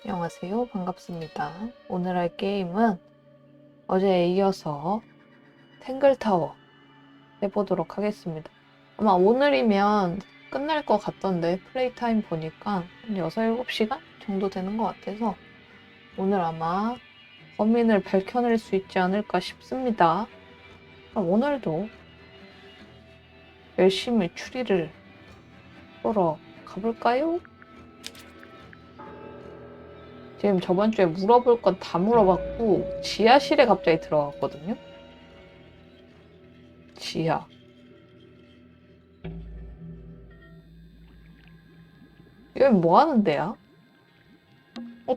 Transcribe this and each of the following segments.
안녕하세요. 반갑습니다. 오늘 할 게임은 어제에 이어서 탱글타워 해보도록 하겠습니다. 아마 오늘이면 끝날 것 같던데 플레이 타임 보니까 한 6, 7시간 정도 되는 것 같아서 오늘 아마 범인을 밝혀낼 수 있지 않을까 싶습니다. 그럼 오늘도 열심히 추리를 하러 가볼까요? 지금 저번 주에 물어볼 건 다 물어봤고 지하실에 갑자기 들어갔거든요. 지하. 여기 뭐 하는 데야?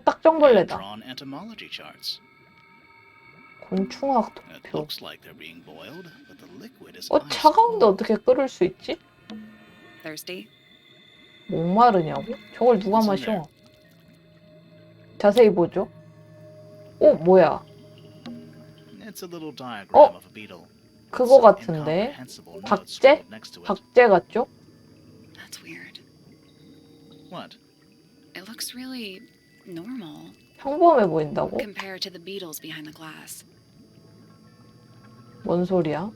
딱정벌레다. 곤충학 도표. 차가운데 어떻게 끓을 수 있지? 목마르냐고? 저걸 누가 마셔? 자세히 보죠. 뭐야? 그거 같은데? 박제? 박제 같죠? That's weird. What? It looks really normal. 평범해 보인다고? Compared to the beetles behind the glass. 뭔 소리야?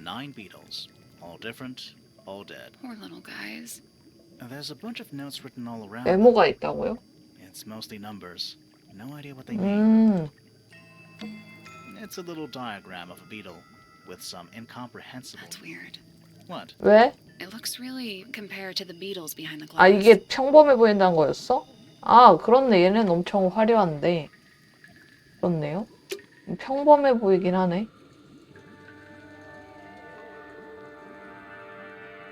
9 beetles, all different, all dead. Poor little guys. There's a bunch of notes written all around. 메모가 있다고요? It's mostly numbers. No idea what they mean. 음, It's a little diagram of a beetle with some incomprehensible. That's weird. What? 왜? It looks really compared to the beetles behind the glass. 이게 평범해 보인다는 거였어? 그렇네. 얘는 엄청 화려한데. 그렇네요. 평범해 보이긴 하네.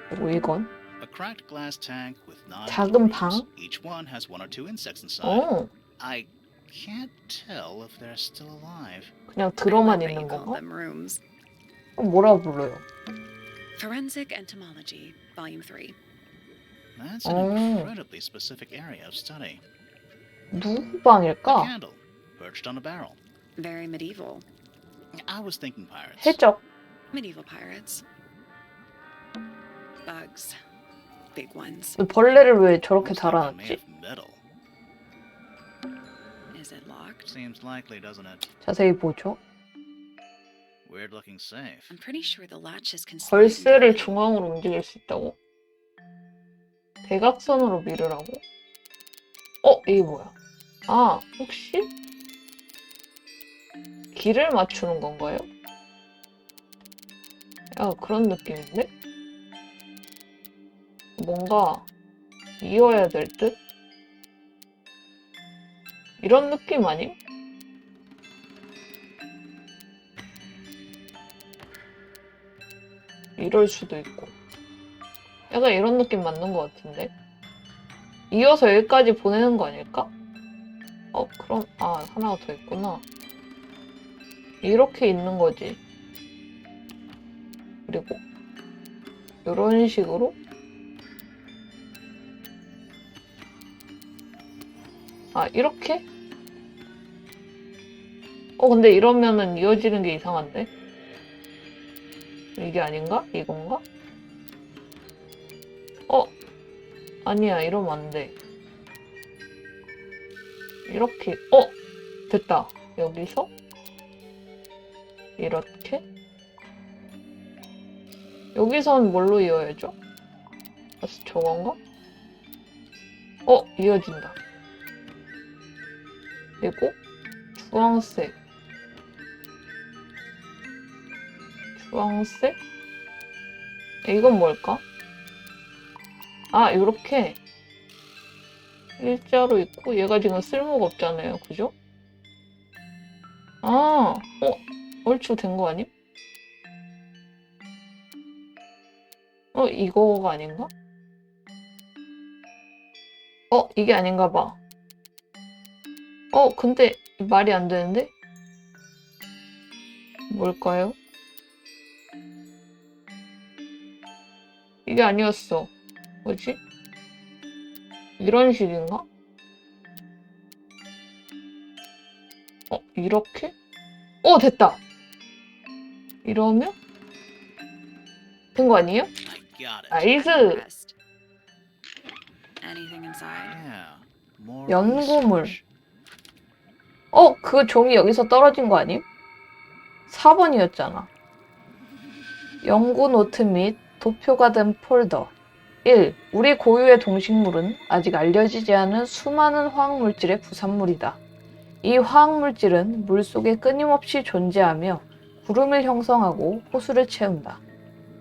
그리고 이건? A cracked glass tank with 9 작은 beetles. 방? Each one has 1 or 2 insects inside. 어, I can't tell if they're still alive. 그냥 I 들어만 love that 있는 you call 건가? them rooms. 그럼 뭐라고 불러요? Forensic Entomology, Volume 3. That's an Oh. incredibly specific area of study. 누구 A 방일까? candle perched on a barrel. Very medieval. I was thinking pirates. 해적. Medieval pirates. Bugs. Big ones. 벌레를 왜 저렇게 Looks like they're made 달아놨지? of metal. Is it locked? Seems likely, doesn't it? 자세히 보죠. Weird looking safe. I'm pretty sure the latch is concealed. 벌새를 중앙으로 움직일 수 있다고? 대각선으로 밀으라고? 이게 뭐야? 혹시? 길을 맞추는 건가요? 그런 느낌인데? 뭔가 이어야 될 듯? 이런 느낌 아님? 이럴 수도 있고. 약간 이런 느낌 맞는 것 같은데? 이어서 여기까지 보내는 거 아닐까? 그럼, 하나가 더 있구나. 이렇게 있는 거지. 그리고, 이런 식으로. 이렇게? 근데 이러면은 이어지는 게 이상한데? 이게 아닌가? 이건가? 아니야, 이러면 안 돼. 이렇게, 됐다. 여기서, 이렇게. 여기선 뭘로 이어야죠? 저건가? 이어진다. 그리고, 주황색. 주황색? 이건 뭘까? 요렇게 일자로 있고 얘가 지금 쓸모가 없잖아요. 그죠? 얼추 된 거 아님? 이거가 아닌가? 이게 아닌가 봐. 근데 말이 안 되는데? 뭘까요? 이게 아니었어. 뭐지? 이런 식인가? 이렇게? 됐다! 이러면? 된 거 아니에요? I got it. 나이스! Rest. Anything inside? Yeah, more 연구물. research. 그 종이 여기서 떨어진 거 아님? 4번이었잖아. 연구 노트 및 도표가 된 폴더. 1. 우리 고유의 동식물은 아직 알려지지 않은 수많은 화학물질의 부산물이다. 이 화학물질은 물속에 끊임없이 존재하며 구름을 형성하고 호수를 채운다.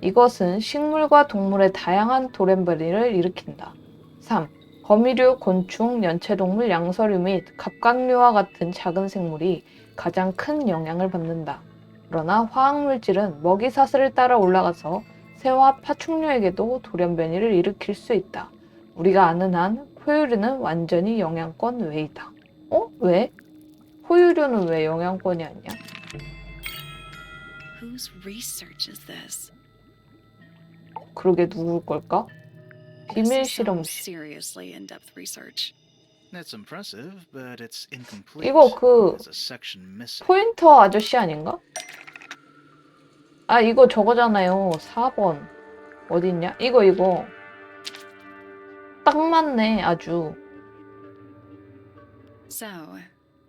이것은 식물과 동물의 다양한 돌연변이를 일으킨다. 3. 거미류, 곤충, 연체동물, 양서류 및 갑각류와 같은 작은 생물이 가장 큰 영향을 받는다. 그러나 화학물질은 먹이사슬을 따라 올라가서 새와 파충류에게도 돌연변이를 일으킬 수 있다. 우리가 아는 한 포유류는 완전히 영향권 외이다. 왜? 포유류는 왜 영향권이 아니야? Whose research is this? 그러게 누굴 걸까? This 비밀 is some 실험실. seriously in-depth research. It's impressive, but it's incomplete. 이거 그 There's a section missing. 포인터 아저씨 아닌가? 아, 이거 저거잖아요. 4번. 어딨냐? 이거. 딱 맞네, 아주. So,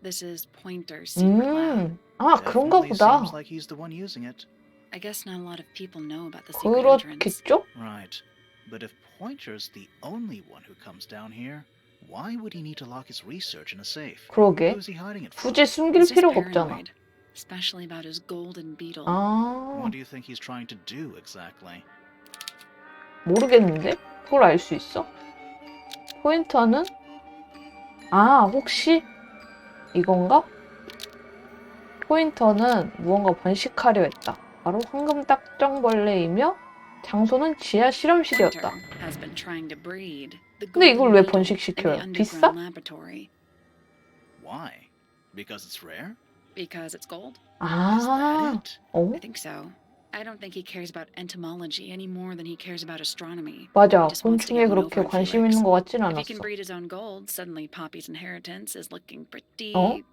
this is Pointer's secret lab. 아, 그런가 Definitely 보다. seems like he's the one using it. I guess not a lot of people know about the secret entrance. 그렇겠죠? Right. But if Pointer's the only one who comes down here, why would he need to lock his research in a safe? 그러게. Who's he hiding it from? 굳이 숨길 He's just 필요가 없잖아. paranoid, especially about his golden beetle. 아, What do you think he's trying to do exactly? 모르겠는데? 그걸 알 수 있어? 포인터는? 아, 혹시 이건가? 포인터는 무언가 번식하려 했다. 바로 황금딱정벌레이며 장소는 지하 실험실이었다. Pointer has been trying to breed the 근데 이걸 golden 왜 beetle in the 번식시켜요? 비싸? underground laboratory. Why? Because it's rare? Because it's gold? Is that 아, it? 어? I think so. I don't think he cares about entomology any more than he cares about astronomy. 맞아. He just wants to 곤충에 get one 그렇게 over if he 관심 likes. 있는 것 같진 If he can 않았어. breed his own gold, suddenly Poppy's inheritance is looking pretty. 어?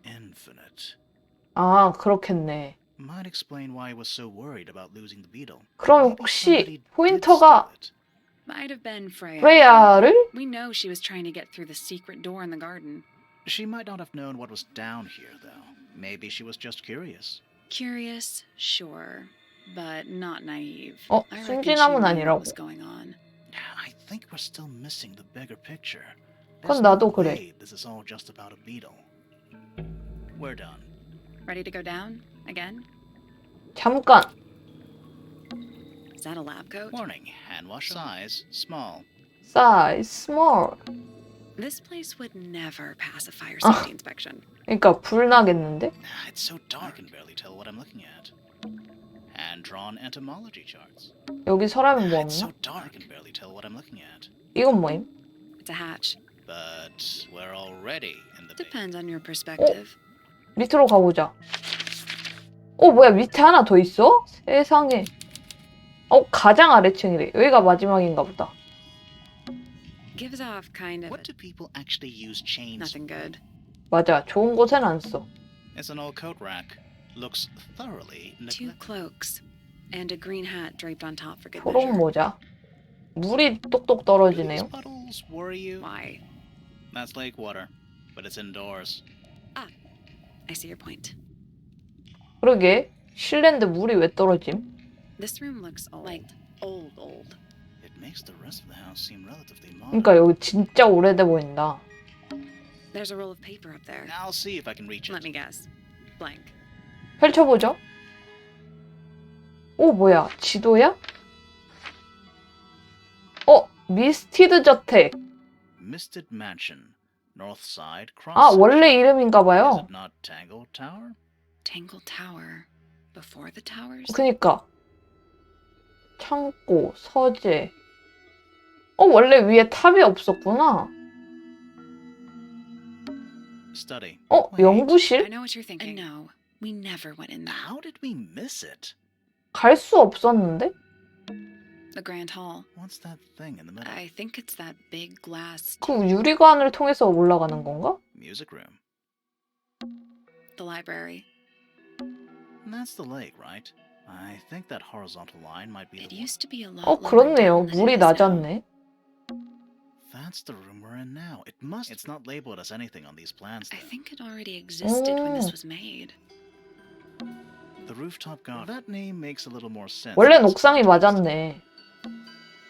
Infinite. 아, 그렇겠네. Might explain why he was so worried about losing the beetle. 그럼 Maybe 혹시 somebody did 포인터가 steal it. Might have been Freya. 프레야를? We know she was trying to get through the secret door in the garden. She might not have known what was down here, though. Maybe she was just curious. Curious, sure, but not naive. 어, I reckon she 순진함은 knew 아니라고. what was going on. I think we're still missing the bigger picture. 그건 There's 나도 no 그래. way this is all just about a beetle. We're done. Ready to go down again? 잠깐. Is that a lab coat? Warning, hand wash size, small. Size small. This place would never pass a fire safety inspection. 그러니까 불 나겠는데? It's so dark I can barely tell what I'm looking at. Hand-drawn entomology charts. 여기 사람이 뭐 It's so 없나? dark I can barely tell what I'm looking at. 이건 뭐임? It's a hatch. But we're already in the main. Depends on your perspective. 밑으로 가보자. 뭐야, 밑에 하나 더 있어? 세상에. 가장 아래층이래. 여기가 마지막인가 보다. Gives off kind of What do people actually use chains nothing good. 맞아, 좋은 곳엔 안 써. It's an old coat rack. Looks thoroughly Two neglected. cloaks and a green hat draped on top for good 초록 measure. 모자. 물이 똑똑 Do these 떨어지네요. puddles worry you? Why? That's lake water, but it's indoors. I see your point. 그러게, 실내인데 물이 왜 떨어짐? This room looks like old. It makes the rest of the house seem relatively modern. 그러니까 여기 진짜 오래돼 보인다. There's a roll of paper up there. I'll see if I can reach Let it. me guess. Blank. 펼쳐보죠. 뭐야, 지도야? 미스티드 저택. Misted Mansion, North Side Cross. 아, 원래 이름인가 Is 봐요. it not Tangle Tower? Tangle Tower. Before the towers? 그니까. 창고, 서재. 원래 위에 탑이 없었구나. Study. I 연구실? know what you're thinking. And no, we never went in there. How did we miss it? 갈 수 없었는데? The Grand Hall. What's that thing in the middle? I think it's that big glass. 그 유리관을 통해서 올라가는 건가? Music room. The library. That's the lake, right? I think that horizontal line might be It the one. used to be a lot lower 그렇네요. down than it 물이 is now. 낮았네. That's the room we're in now. It must. It's not labeled as anything on these plans, I though. think it already existed when this 오. was made. The rooftop garden. That name makes a little more sense. 원래는 옥상이 맞았네.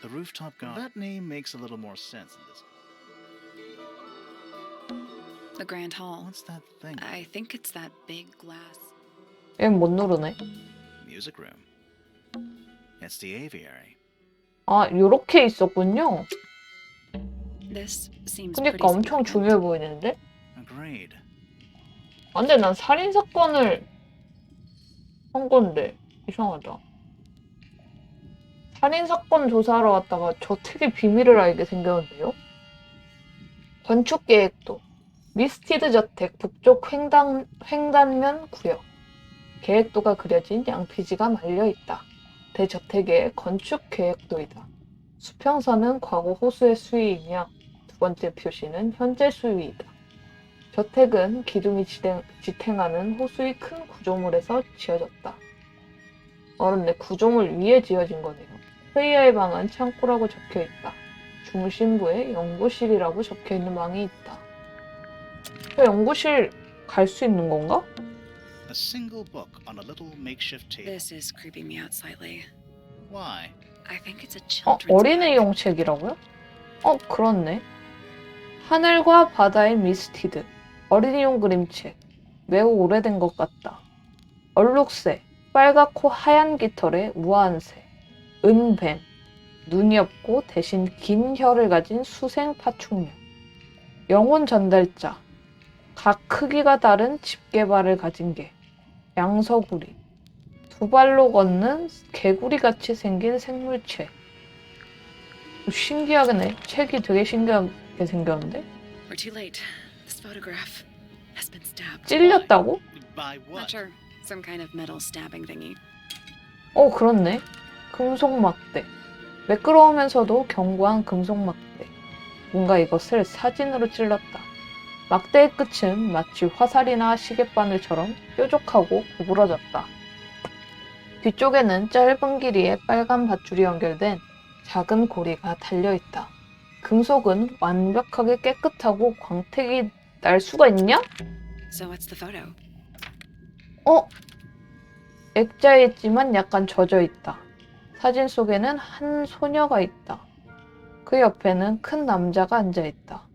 The rooftop garden. That name makes a little more sense in this. The Grand Hall. What's that thing? I think it's that big glass. 얘는 못 누르네. Music room. It's the aviary. 아, 요렇게 있었군요. This seems 그니까 pretty 엄청 significant. 중요해 보이는데? Agreed. 아, 근데 난 살인사건을 한 건데 이상하다. 살인사건 조사하러 왔다가 저택의 비밀을 알게 생겼는데요? 건축계획도 미스티드 저택 북쪽 횡단면 구역 계획도가 그려진 양피지가 말려있다. 대저택의 건축계획도이다. 수평선은 과거 호수의 수위이며 두 번째 표시는 현재 수위이다. 저택은 기둥이 지탱하는 호수의 큰 구조물에서 지어졌다. 어른네 구조물 위에 지어진 거네요. 회의할 방은 창고라고 적혀있다. 중심부에 연구실이라고 적혀있는 방이 있다. 저 연구실 갈 수 있는 건가? A single book on a little makeshift table. This is creeping me out slightly. Why? I think it's a children's book. 어린이용 책이라고요? 그렇네. 하늘과 바다의 미스티드. 어린이용 그림책. 매우 오래된 것 같다. 얼룩새. 빨갛고 하얀 깃털의 우아한새. 은뱀. 눈이 없고 대신 긴 혀를 가진 수생 파충류. 영혼 전달자. 각 크기가 다른 집게발을 가진 개. 양서구리. 두 발로 걷는 개구리같이 생긴 생물체. 신기하네. 책이 되게 신기하게 생겼는데? We're too late. This photograph has been stabbed. 찔렸다고? By Not what? sure. Some kind of metal stabbing thingy. 그렇네. 금속 막대. 매끄러우면서도 견고한 금속 막대. 뭔가 이것을 사진으로 찔렀다. 막대의 끝은 마치 화살이나 시계바늘처럼 뾰족하고 구부러졌다. 뒤쪽에는 짧은 길이의 빨간 밧줄이 연결된 작은 고리가 달려있다. 금속은 완벽하게 깨끗하고 광택이 날 수가 있냐? So what's the photo? 액자에 있지만 약간 젖어있다. 사진 속에는 한 소녀가 있다. 그 옆에는 큰 남자가 앉아있다.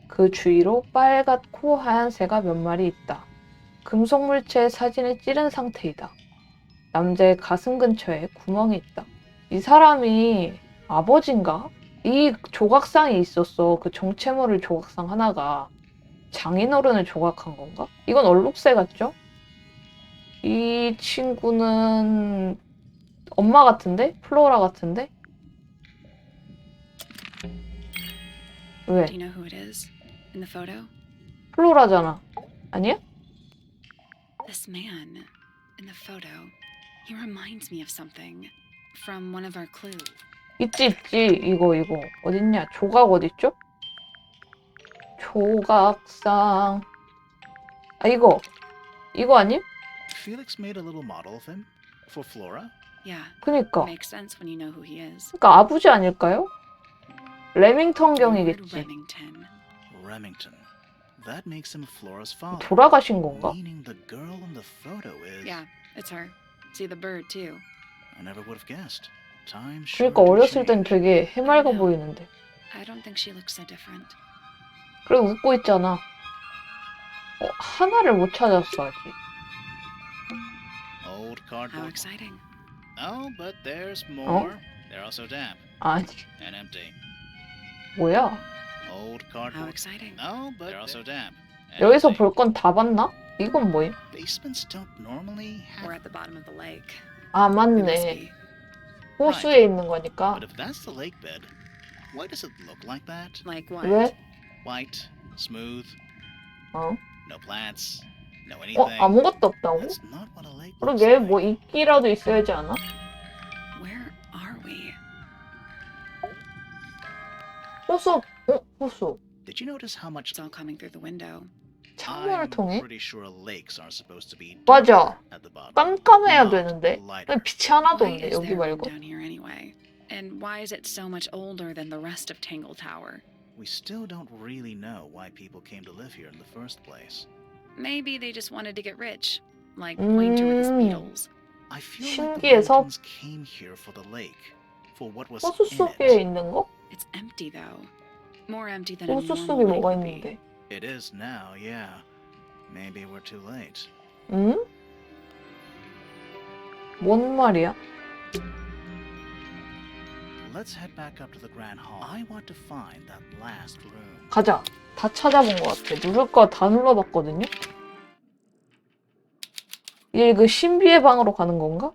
그 주위로 빨갛고 하얀 새가 몇 마리 있다. 금속 물체의 사진을 찌른 상태이다. 남자의 가슴 근처에 구멍이 있다. 이 사람이 아버지인가? 이 조각상이 있었어. 그 정체모를 조각상 하나가 장인어른을 조각한 건가? 이건 얼룩새 같죠? 이 친구는 엄마 같은데? 플로라 같은데? 왜? Do you know who it is in the photo? 플로라잖아. 아니야? This man in the photo. He reminds me of something from one of our clues. 있지. 이거. 어딨냐? 조각 어딨죠? 조각상. 이거 아님? Felix made a little model of him for Flora. Yeah. 그니까. Makes sense when you know who he is. 그러니까 아버지 아닐까요? 레밍턴 The word 경이겠지. Remington. Remington. That makes him Flora's father. 돌아가신 건가? Meaning the girl in the photo is. Yeah, it's her. See the bird too. I never would have guessed. Time sure 그러니까 to 어렸을 땐 change. 되게 해맑아 보이는데. I don't think she looks so different. 그래 웃고 있잖아. 하나를 못 찾았어 아직. Old How cardboard. exciting. Oh, but there's more. They're also damp 아니 and empty. 뭐야? Old How cardboard. exciting. Oh, but they're also damp. and 여기서 empty. 볼 건 다 봤나? 이건 뭐임? Basements don't normally We're have. at the bottom of the lake. 아 It must 맞네. be. 호수에 있는 거니까. But if that's the lake bed, why does it look like that? Like what? 왜? White, smooth, 어? no plants, no anything. 아무것도 없다고? That's not what a lake looks 그러게 like. 뭐 이끼라도 있어야지 않아? Where are we? 호수. 호수. Did you notice how much It's all coming through the window. 창문을 I'm 통해? pretty sure lakes are supposed to be 맞아. at the bottom. 깜깜해야 not 되는데. lighter. 근데 빛이 하나도 Why 없네 is 여기 there room 말고. down here anyway? And why is it so much older than the rest of Tangle Tower? we still don't really know why people came to live here in the first place. Maybe they just wanted to get rich, like Pointer with his beetles. I feel like the 신기해서 Waltons came here for the lake, for what was 호수 in 속에 it. 있는 거? It's empty though. More empty than a 호수 normal 속에 lake 뭐가 would be. 있는데? It is now, yeah. Maybe we're too late. 응? 뭔 말이야? Let's head back up to the Grand Hall. I want to find that last room. 가자. 다 찾아본 것 같아. 누를 거 다 눌러봤거든요? 얘 그 신비의 방으로 가는 건가?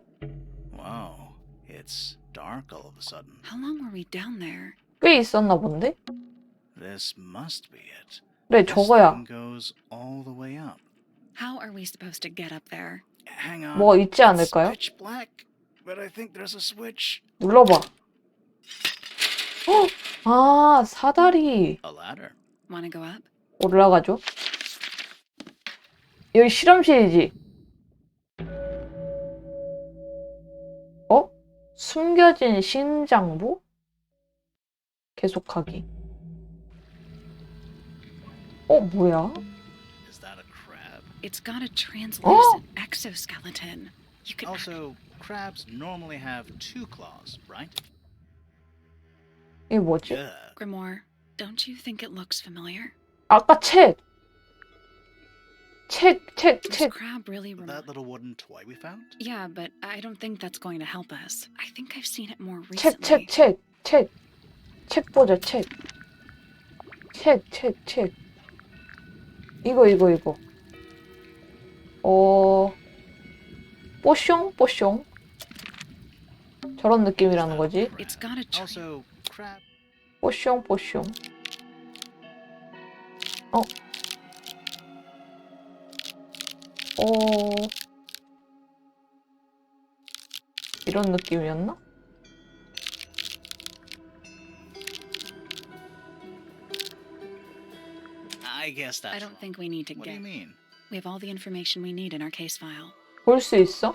Wow, it's dark all of a sudden. How long were we down there? 꽤 있었나 본데? This must be it. 그래, This 저거야. thing goes all the way up. How are we supposed to get up there? Hang on. 뭐가 있지 It's 않을까요? pitch black, but I think there's a switch. 눌러봐. 헉! 아, 사다리. A ladder. Wanna go up? 올라가죠. 여기 실험실이지? 어? 숨겨진 신장부? 계속하기. 뭐야? Is that a crab? It's got a translucent exoskeleton. You could Also, crabs normally have 2 claws, right? 이게 뭐지? Yeah. Grimoire, don't you think it looks familiar? 아까 책! 책. This crab really That little wooden toy we found? Yeah, but I don't think that's going to help us. I think I've seen it more 책. recently. 책 보자, 책. 책. 이거. 뽀숑? 저런 느낌이라는 거지. It's got a Also, crab. 뽀숑. 이런 느낌이었나? I guess that's I don't think we need to What do get. you mean? We have all the information we need in our case file. 볼 수 있어?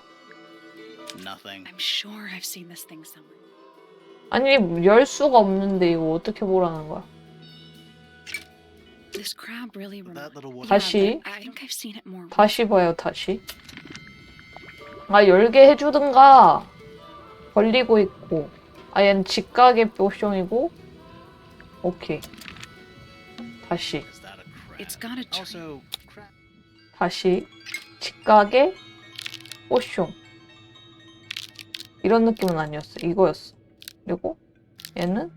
Nothing. I'm sure I've seen this thing somewhere. 아니, 열 수가 없는데 이거 어떻게 보라는 거야? This crab really That little wooden 다시. I think I've seen it more. 다시 봐요, 다시. 열게 해주든가. 걸리고 있고. 얘는 직각의 뽀숑이고. 오케이. 다시. Is that a crab? It's got a Also, crab. 다시. 직각의 뽀숑. 이런 느낌은 아니었어. 이거였어. 그리고 얘는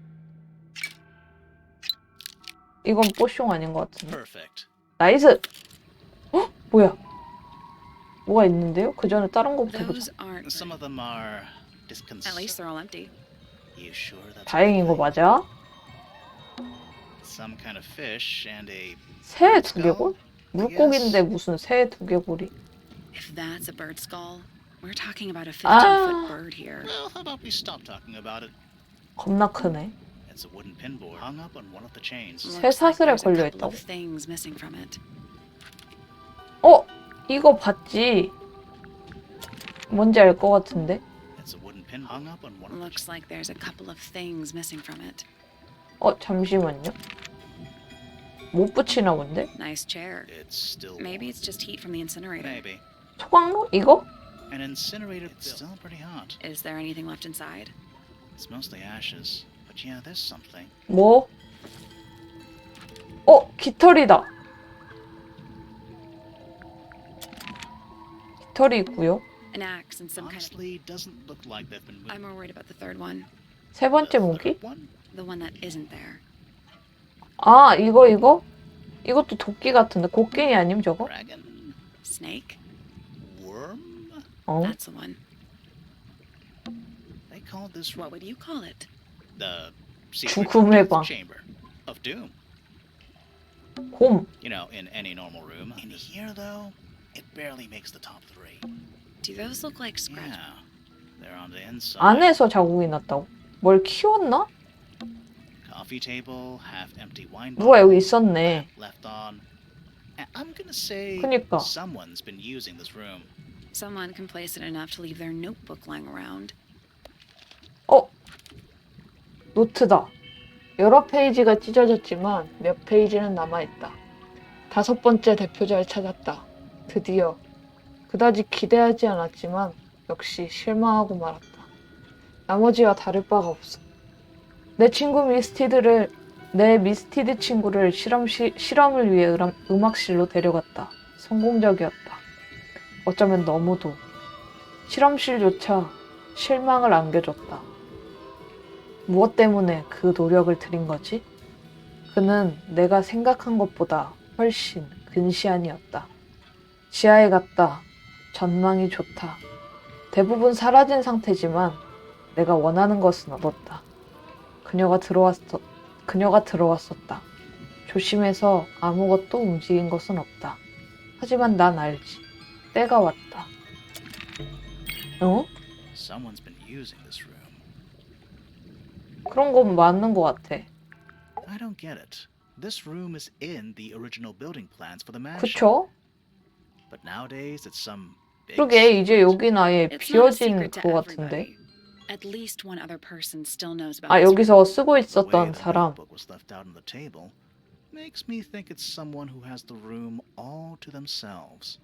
이건 뽀숑 아닌 것 같은데. Perfect. 나이스! 헉? 뭐야? 뭐가 있는데요? 그 전에 다른 거부터 보자. Those aren't. Some of them are At least they're all empty. You sure that's 다행인 거 맞아? Some kind of fish and a 새 두개골? 물고기인데 무슨 새 두개골이? If that's a bird skull, we're talking about a Ah. 15-foot bird here. Well, how about we stop talking about it? 겁나 크네. It's a wooden pinboard hung up on one of the chains. Looks 새 like 사슬에 there's a 걸려 couple 있다고. of things missing from it. 이거 봤지? 뭔지 알 것 같은데? It's a wooden pin hung up on one of the Looks like there's a couple of things missing from it. 잠시만요. 못 붙이나 본데? Nice chair. It's still Maybe it's just heat from the incinerator. maybe 소각로? 이거? an incinerator. It's still pretty hot. Is there anything left inside? It's mostly ashes, but yeah, there's something. 뭐? 깃털이다. 깃털이 있고요. An axe and some kind of. Honestly, doesn't look like they've been. I'm more worried about the third one. 세 번째 The 무기? third one? The one that isn't there. 이거? 이것도 도끼 같은데 곡괭이 아님 저거? Dragon? Snake? Worm? That's the one. They call this What would you call it? the secret 죽음의 방. chamber of doom. 곰. You know, in any normal room. In here, though, it barely makes the top 3. Do those look like scratch? Yeah, they're on the inside. 안에서 자국이 났다고? 뭘 키웠나? Coffee table, half empty wine 누가 bottle, 여기 있었네. left on. I'm gonna say 그니까. someone's been using this room. Someone complacent enough to leave their notebook lying around. 노트다. 여러 페이지가 찢어졌지만 몇 페이지는 남아있다. 5번째 대표자를 찾았다. 드디어. 그다지 기대하지 않았지만 역시 실망하고 말았다. 나머지와 다를 바가 없어. 내 미스티드 친구를 실험을 위해 음악실로 데려갔다. 성공적이었다. 어쩌면 너무도. 실험실조차 실망을 안겨줬다. 무엇 때문에 그 노력을 들인 거지? 그는 내가 생각한 것보다 훨씬 근시안이었다. 지하에 갔다. 전망이 좋다. 대부분 사라진 상태지만 내가 원하는 것은 얻었다. 그녀가 들어왔었다. 조심해서 아무것도 움직인 것은 없다. 하지만 난 알지. 때가 왔다. 어? Someone's been using this room. 그런 건 맞는 것 같아. I don't get it. This room is in the original building plans for the mansion. 그쵸? But nowadays it's some big 그러게 이제 secret. 여긴 아예 It's not a 비어진 secret to 그거 같은데. everybody. At least one other person still knows about 아 this 여기서 room. 쓰고 The way 있었던 the 사람. notebook was left out on the table makes me think it's someone who has the room all to themselves.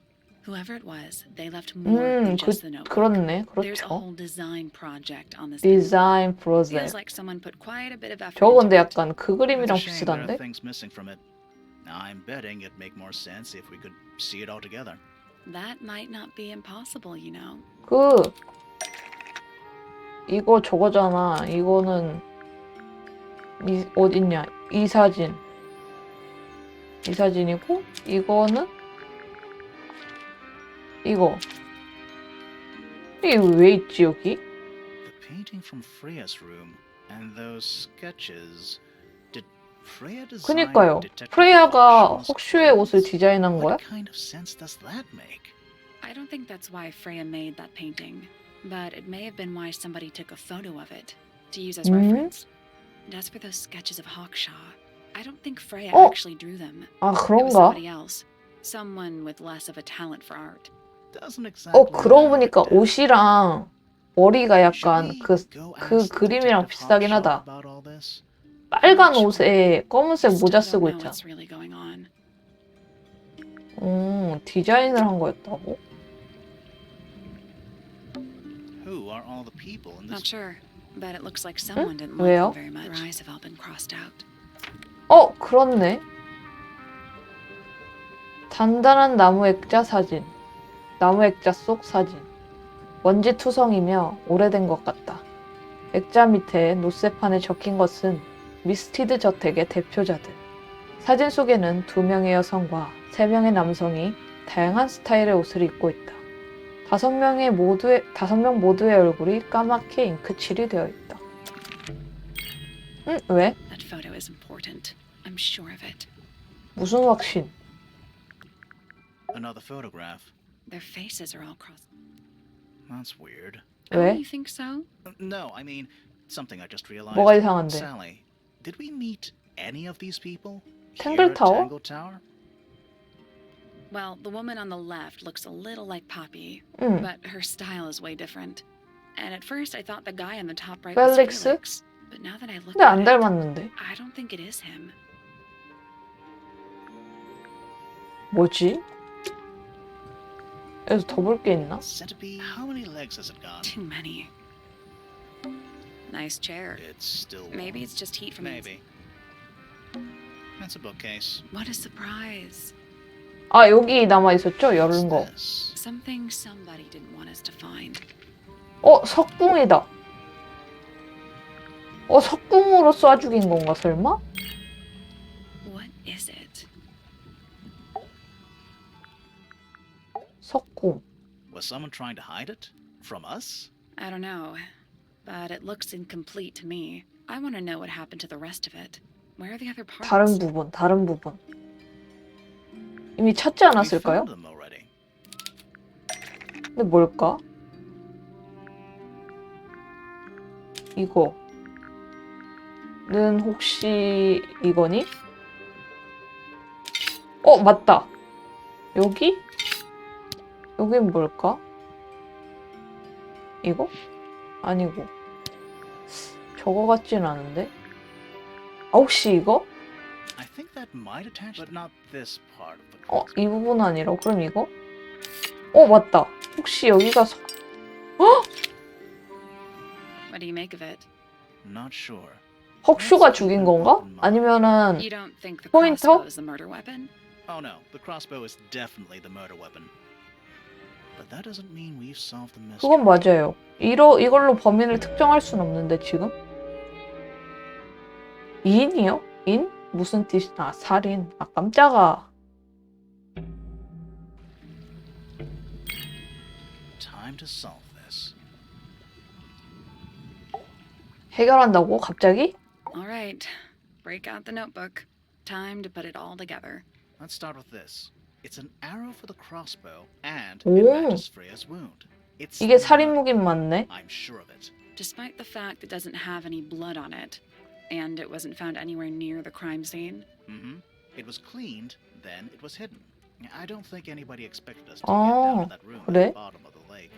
Whoever it was, they left more than just the notebook. 그렇네. There's a 그렇죠. whole design project on this. 디자인 Feels 프로젝트. like someone put quite a bit of effort 저거 근데 into it. 약간 그 It's a 그림이랑 shame there are 비슷한데? things missing from it. I'm betting it'd make more sense if we could see it all together. That might not be impossible, you know. 이거 저거잖아. 이거는 어딨냐? 이 사진이고 이거는 이거. 이게 왜 있지 여기? The painting from Freya's room and those sketches. Did Freya design 그니까요. Detective 프레야가 Fox's 혹슈의 옷을 clothes? 디자인한 거야? What kind of sense does that make? I don't think that's why Freya made that painting, but it may have been why somebody took a photo of it to use as reference. And as for those sketches of Hawkshaw, I don't think Freya actually drew them. 아 It was 그런가? somebody else, someone with less of a talent for art. Doesn't exactly 그러고 matter, 보니까 Dad. 옷이랑 머리가 Should 약간 we 그 go 그 ask 그림이랑 Detective 비슷하긴 Hawkshaw 하다. about all this? 빨간 옷에 검은색 Still 모자 don't 쓰고 know 있잖아. what's really going on. 디자인을 한 거였다고? Who are all the people in Not this? sure, but it looks like someone didn't 왜요? like them very much. Their eyes have all been crossed out. 그렇네. 단단한 나무 액자 사진. 나무 액자 속 사진. 먼지 투성이며 오래된 것 같다. 액자 밑에 노쇠판에 적힌 것은 미스티드 저택의 대표자들. 사진 속에는 2명의 여성과 3명의 남성이 다양한 스타일의 옷을 입고 있다. 5명 모두의 얼굴이 까맣게 잉크칠이 되어 있다. 왜? That photo is important. I'm sure of it. 무슨 확신? Another photograph. Their faces are all crossed. That's weird. Oh, 왜? you think so? No, I mean something I just realized. 뭐가 이상한데? Sally, did we meet any of these people? 탱글타워? Tangle Tower? Well, the woman on the left looks a little like Poppy, 응. but her style is way different. And at first I thought the guy on the top right was 펠릭스? Felix, but now that I look 근데 at 안 it, 닮았는데. I don't think it is him. 뭐지? 여기서 더 볼 게 있나? Centipede, how many legs has it got? Too many. Nice chair. It's still warm. Maybe it's just heat from the Maybe. That's a bookcase. What a surprise. 여기 남아 있었죠? 열은 거. This? Something somebody didn't want us to find. 석궁이다. 석궁으로 쏴 죽인 건가 설마? What is it? 석궁. Was someone trying to hide it? From us? I don't know, but it looks incomplete to me. I want to know what happened to the rest of it. Where are the other parts? 다른 부분. 이미 찾지 We 않았을까요? found them already. 근데 뭘까? 이거는 혹시 이거니? 맞다. 여기? 여긴 뭘까? 이거? 아니고. 저거 같진 않은데? 아, 혹시 이거? I think that might attach, but not this part of the 이 crossbow. 부분 아니라 그럼 이거? 맞다. 혹시 여기가 What do you make of it? Not sure. 헉슈가 죽인 건가? 아니면은 You don't think the Pointer? crossbow is the murder weapon? Oh no, the crossbow is definitely the murder weapon. But that doesn't mean we've solved the mystery. 그건 맞아요. 이걸로 범인을 특정할 순 없는데 지금? 인이요? 인? 무슨 뜻이? 아, 살인. 아, 깜짝아. Time to solve this. 해결한다고? 갑자기? All right, break out the notebook. Time to put it all together. Let's start with this. It's an arrow for the crossbow, and 오. it matches Freya's wound. It's 이게 the 살인 murder. 무기인 맞네. I'm sure of it. Despite the fact it doesn't have any blood on it, and it wasn't found anywhere near the crime scene. Mm-hmm. It was cleaned, then it was hidden. I don't think anybody expected us to Oh, get down to that room at 그래? the bottom of the lake.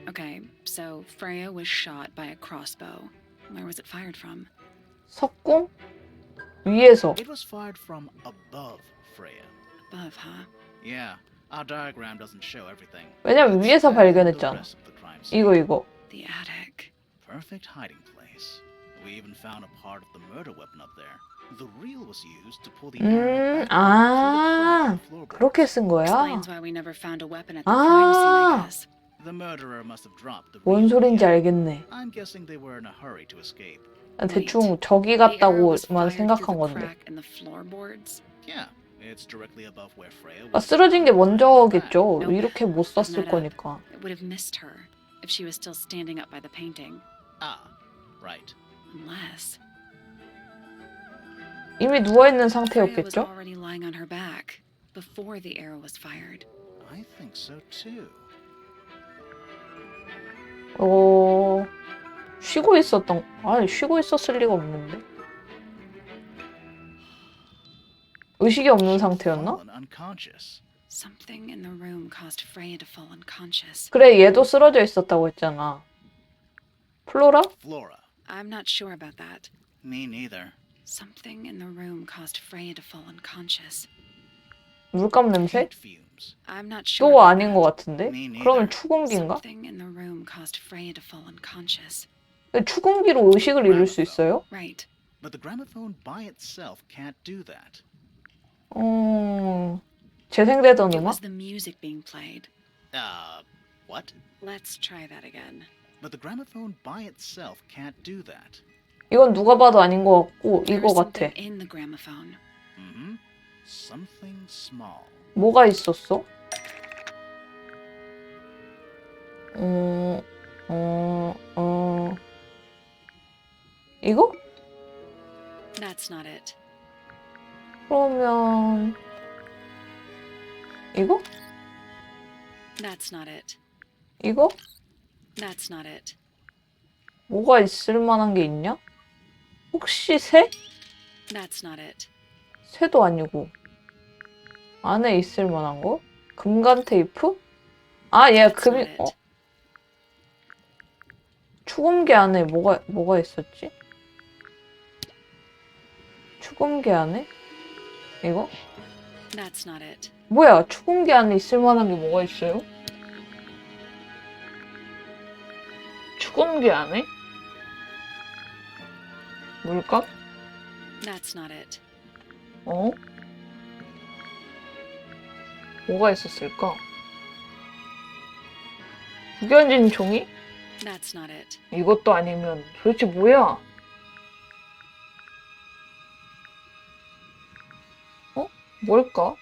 Okay, so Freya was shot by a crossbow. Where was it fired from? 석궁? 위에서. It was fired from above Freya. Above, huh? Yeah, our diagram doesn't show everything. 왜냐면 Let's 위에서 add in the 발견했잖아. rest of the crime scene. 이거. The attic. Perfect hiding place. We even found a part of the murder weapon up there. The reel was used to pull the arrow back 아, through the crack 그렇게 in the floorboards. 쓴 거야? Explains why we never found a weapon at the crime scene, I 아, guess. The murderer must have dropped the 뭔 reel 소린지 here. 알겠네. I'm guessing they were in a hurry to escape. 대충 저기 The arrow was 같다고만 fired through 생각한 the 건데. crack in the floorboards. Yeah, it's directly above where Freya 아, was. 쓰러진 게 먼저겠죠. 이렇게 못 썼을 거니까. It would have missed her if she was still standing up by the painting. Ah, right. Unless 이미 누워있는 Freya was 상태였겠죠? already lying on her back before the arrow was fired. I think so too. 쉬고 쉬고 있었을 리가 없는데. 의식이 없는 상태였나? Fallen unconscious. Something in the room caused Freya to fall unconscious. 그래, 얘도 쓰러져 있었다고 했잖아. 플로라? Flora. I'm not sure about that. Me neither. Something in the room caused Freya to fall unconscious. 물감 냄새? Paint fumes. I'm not sure. 또 about 아닌 것 that. 같은데? Me neither. 그러면 추궁기인가? Something in the room caused Freya to fall unconscious. 추궁기로 의식을 잃을 수 있어요? Right. But the gramophone by itself can't do that. 재생되던 It 음악? was the music being played. What? Let's try that again. But the gramophone by itself can't do that. 이건 누가 봐도 아닌 것 같고 There 이거 was 같아. something in the gramophone. Mm-hmm. Something small. 뭐가 있었어? 이거? That's not it. 그러면 이거? That's not it. 이거? That's not it. 뭐가 있을 만한 게 있냐? 혹시 새? That's not it. 새도 아니고 안에 있을 만한 거? 금간 테이프? 아, 얘 That's 금이 not it. 추금기 안에 뭐가 있었지? 추금기 안에? 이거? That's not it. 뭐야? 추금기 안에 있을 만한 게 뭐가 있어요? 추금기 안에? 물감? That's not it. 뭐가 있었을까? 구겨진 종이? That's not it. 이것도 아니면 도대체 뭐야? 뭘까?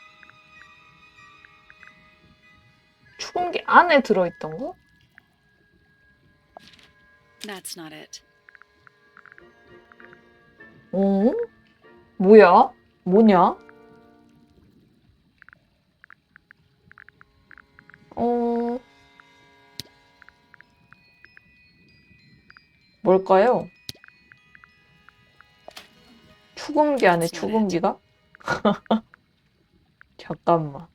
추궁기 안에 들어있던 거? That's not it. 뭐야? 뭐냐? 뭘까요? 추궁기 안에 That's not it. 추궁기가? 잠깐만.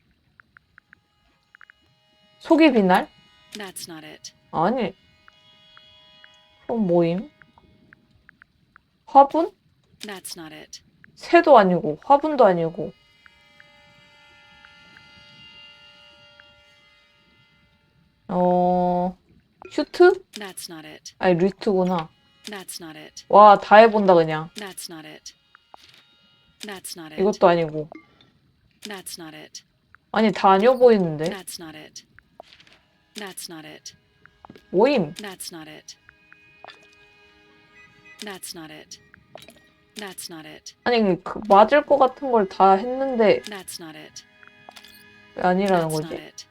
속이 비날? That's not it. 아니. 그럼 뭐임? 화분? That's not it. 새도 아니고 화분도 아니고. 슈트? That's not it. 아니 류트구나. That's not it. 와, 다 해본다 그냥. That's not it. That's not it. 이것도 아니고. That's not it. 아니 다 아니어 보이는데. That's not it. That's not it. 모임. That's not it. That's not it. That's not it. 아니 그 맞을 것 같은 걸 다 했는데 That's not it. 왜 아니라는 That's not 거지? it.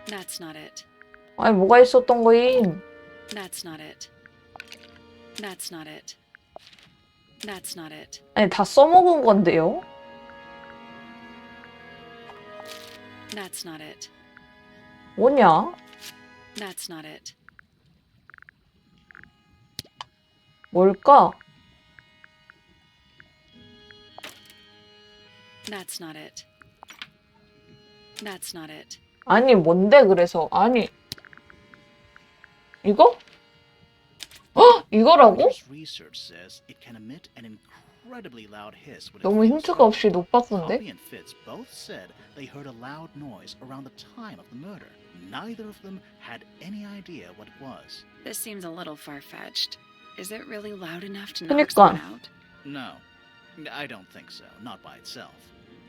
That's not it. 아니 뭐가 있었던 거임? That's not it. That's not it. That's not it. 아니 다 써먹은 건데요? That's not it. 뭐냐? That's not it. 뭘까? That's not it. That's not it. 아니 뭔데 그래서 아니 이거? 헉! 이거라고? Pointer's research says it can emit an incredibly loud hiss when it 너무 feels 힌트가 없이 threatened. 높았는데? Poppy and Fitz both said they heard a loud noise around the time of the murder. Neither of them had any idea what it was. This seems a little far-fetched. Is it really loud enough to 그니까. knock someone out? No, I don't think so, not by itself.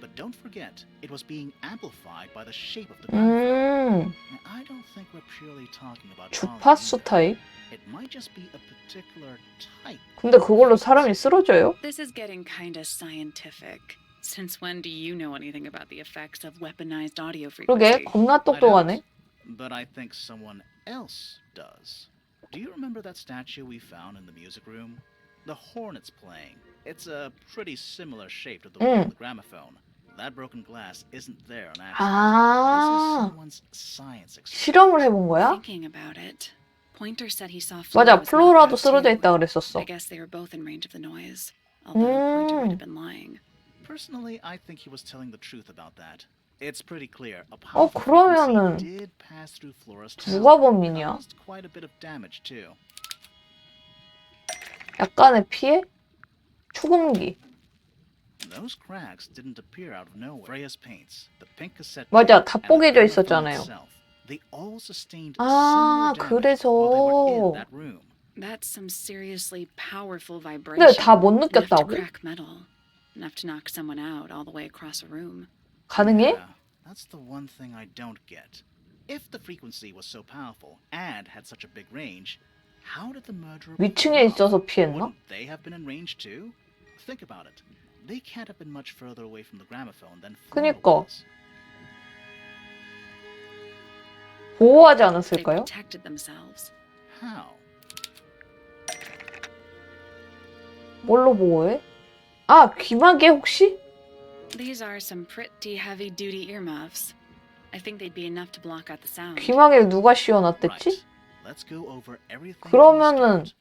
But don't forget, it was being amplified by the shape of the gramophone. I don't think we're purely talking about volume 주파수 either. 타입? It might just be a particular type. 근데 그걸로 사람이 쓰러져요? This is getting kinda scientific. Since when do you know anything about the effects of weaponized audio 그러게 frequency? 겁나 I 똑똑하네. don't, but I think someone else does. Do you remember that statue we found in the music room? The hornet's playing. It's a pretty similar shape to the one on the gramophone. That broken glass isn't there on accident. This is 아, someone's science experiment. 실험을 해본 거야? Thinking about it, Pointer said he saw 맞아, Flora was knocked 플로라도 out 쓰러져 too. 있다 그랬었어. I guess they were both in range of the noise. Although Pointer might have been lying. Personally, I think he was telling the truth about that. It's pretty clear a 어, powerful 그러면은 frequency did pass through Flora's 누가 tower. 범인이야? Caused quite a bit of damage too. 약간의 피해? 추궁기. Those cracks didn't appear out of nowhere. Freya's paints, the pink cassette 맞아, tape, 다 and the 뽀개져 gramophone 있었잖아요. itself, they all sustained 아, similar damage 그래서. while they were in that room. That's some seriously powerful vibration. 근데 다 못 Enough to 느꼈다고? crack metal. Enough to knock someone out all the way across a room. 가능해? Yeah, that's the one thing I don't get. If the frequency was so powerful and had such a big range, how did the murderer 위층에 pull it 있어서 off? 피했나? Wouldn't they have been in range too? Think about it. They can't have been much further away from the gramophone than Flora 그니까. was. 보호하지 They 않았을까요? protected themselves. How? 뭘로 보호해? 아, 귀마개 혹시? These are some pretty heavy-duty earmuffs. I think they'd be enough to block out the sound. 귀마개를 누가 Right. 씌워놨댔지? Let's go over everything. 그러면은- from the start.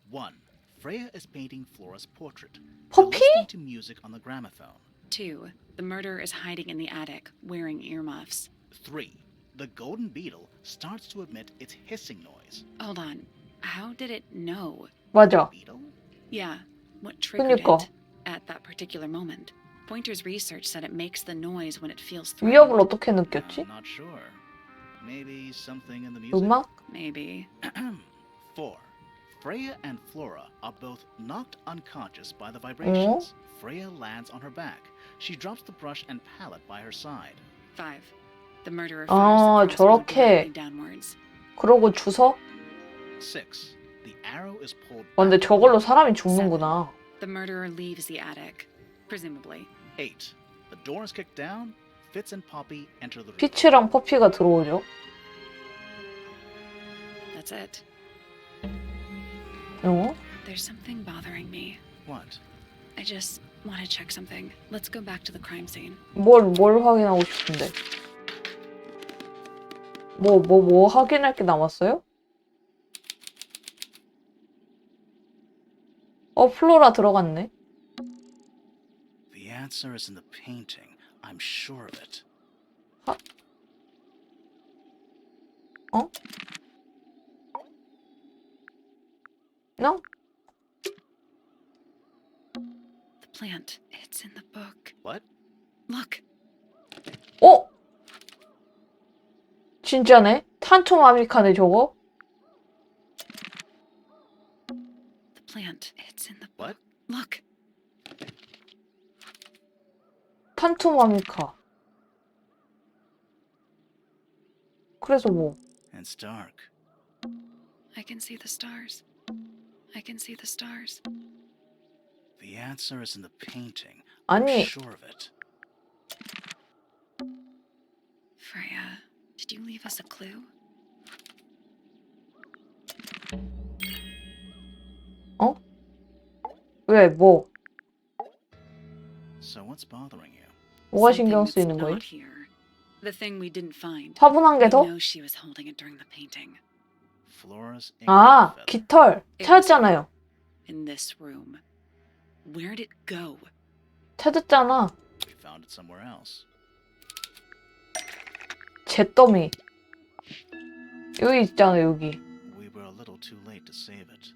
1. Freya is painting Flora's portrait. They're 퍼피? listening to music on the gramophone. 2. The murderer is hiding in the attic, wearing earmuffs. 3. The golden beetle starts to emit its hissing noise. Hold on. How did it know? 맞아. Beetle? Yeah, what triggered 그니까. it at that particular moment? Pointer's research said it makes the noise when it feels 위협을 threatened. 어떻게 느꼈지? I'm not sure. Maybe something in the music? 음악? Maybe. 4. Freya and Flora are both knocked unconscious by the vibrations. Freya lands on her back. She drops the brush and palette by her side. 5. The murderer 아, fires the crossbow 저렇게. directly downwards. 그러고 주서? 6. The arrow is pulled 근데 back. 저걸로 사람이 죽는구나. The murderer leaves the attic, presumably. 8. The door is kicked down. Fitz and Poppy enter the room. 피치랑 퍼피가 들어오죠. That's it. 어? There's something bothering me. What? I just want to check something. Let's go back to the crime scene. 뭘 확인하고 싶은데? 뭐 확인할 게 남았어요? 플로라 들어갔네. The answer is in the painting. I'm sure of it. 어? No? plant. It's in the book. What? Look. 어? 진짜네? 탄토 아메리카네 저거? The plant. It's in the book. What? Look. 탄토 아메리카. 그래서 뭐? It's dark. I can see the stars. I can see the stars. The answer is in the painting. 아니, I'm sure of it. Freya, did you leave us a clue? 어? 왜, 뭐? So what's bothering you? 뭐가 Something 신경 that's 쓰이는 거예요? not here. The thing we didn't find. 화분 한 개 We 더? know she was holding it during the painting. Flora's 아, feather. 깃털. 찾았잖아요. In this room. Where'd it go? 찾았잖아. We found it somewhere else. 잿더미. 여기 있잖아, 여기. We were a little too late to save it.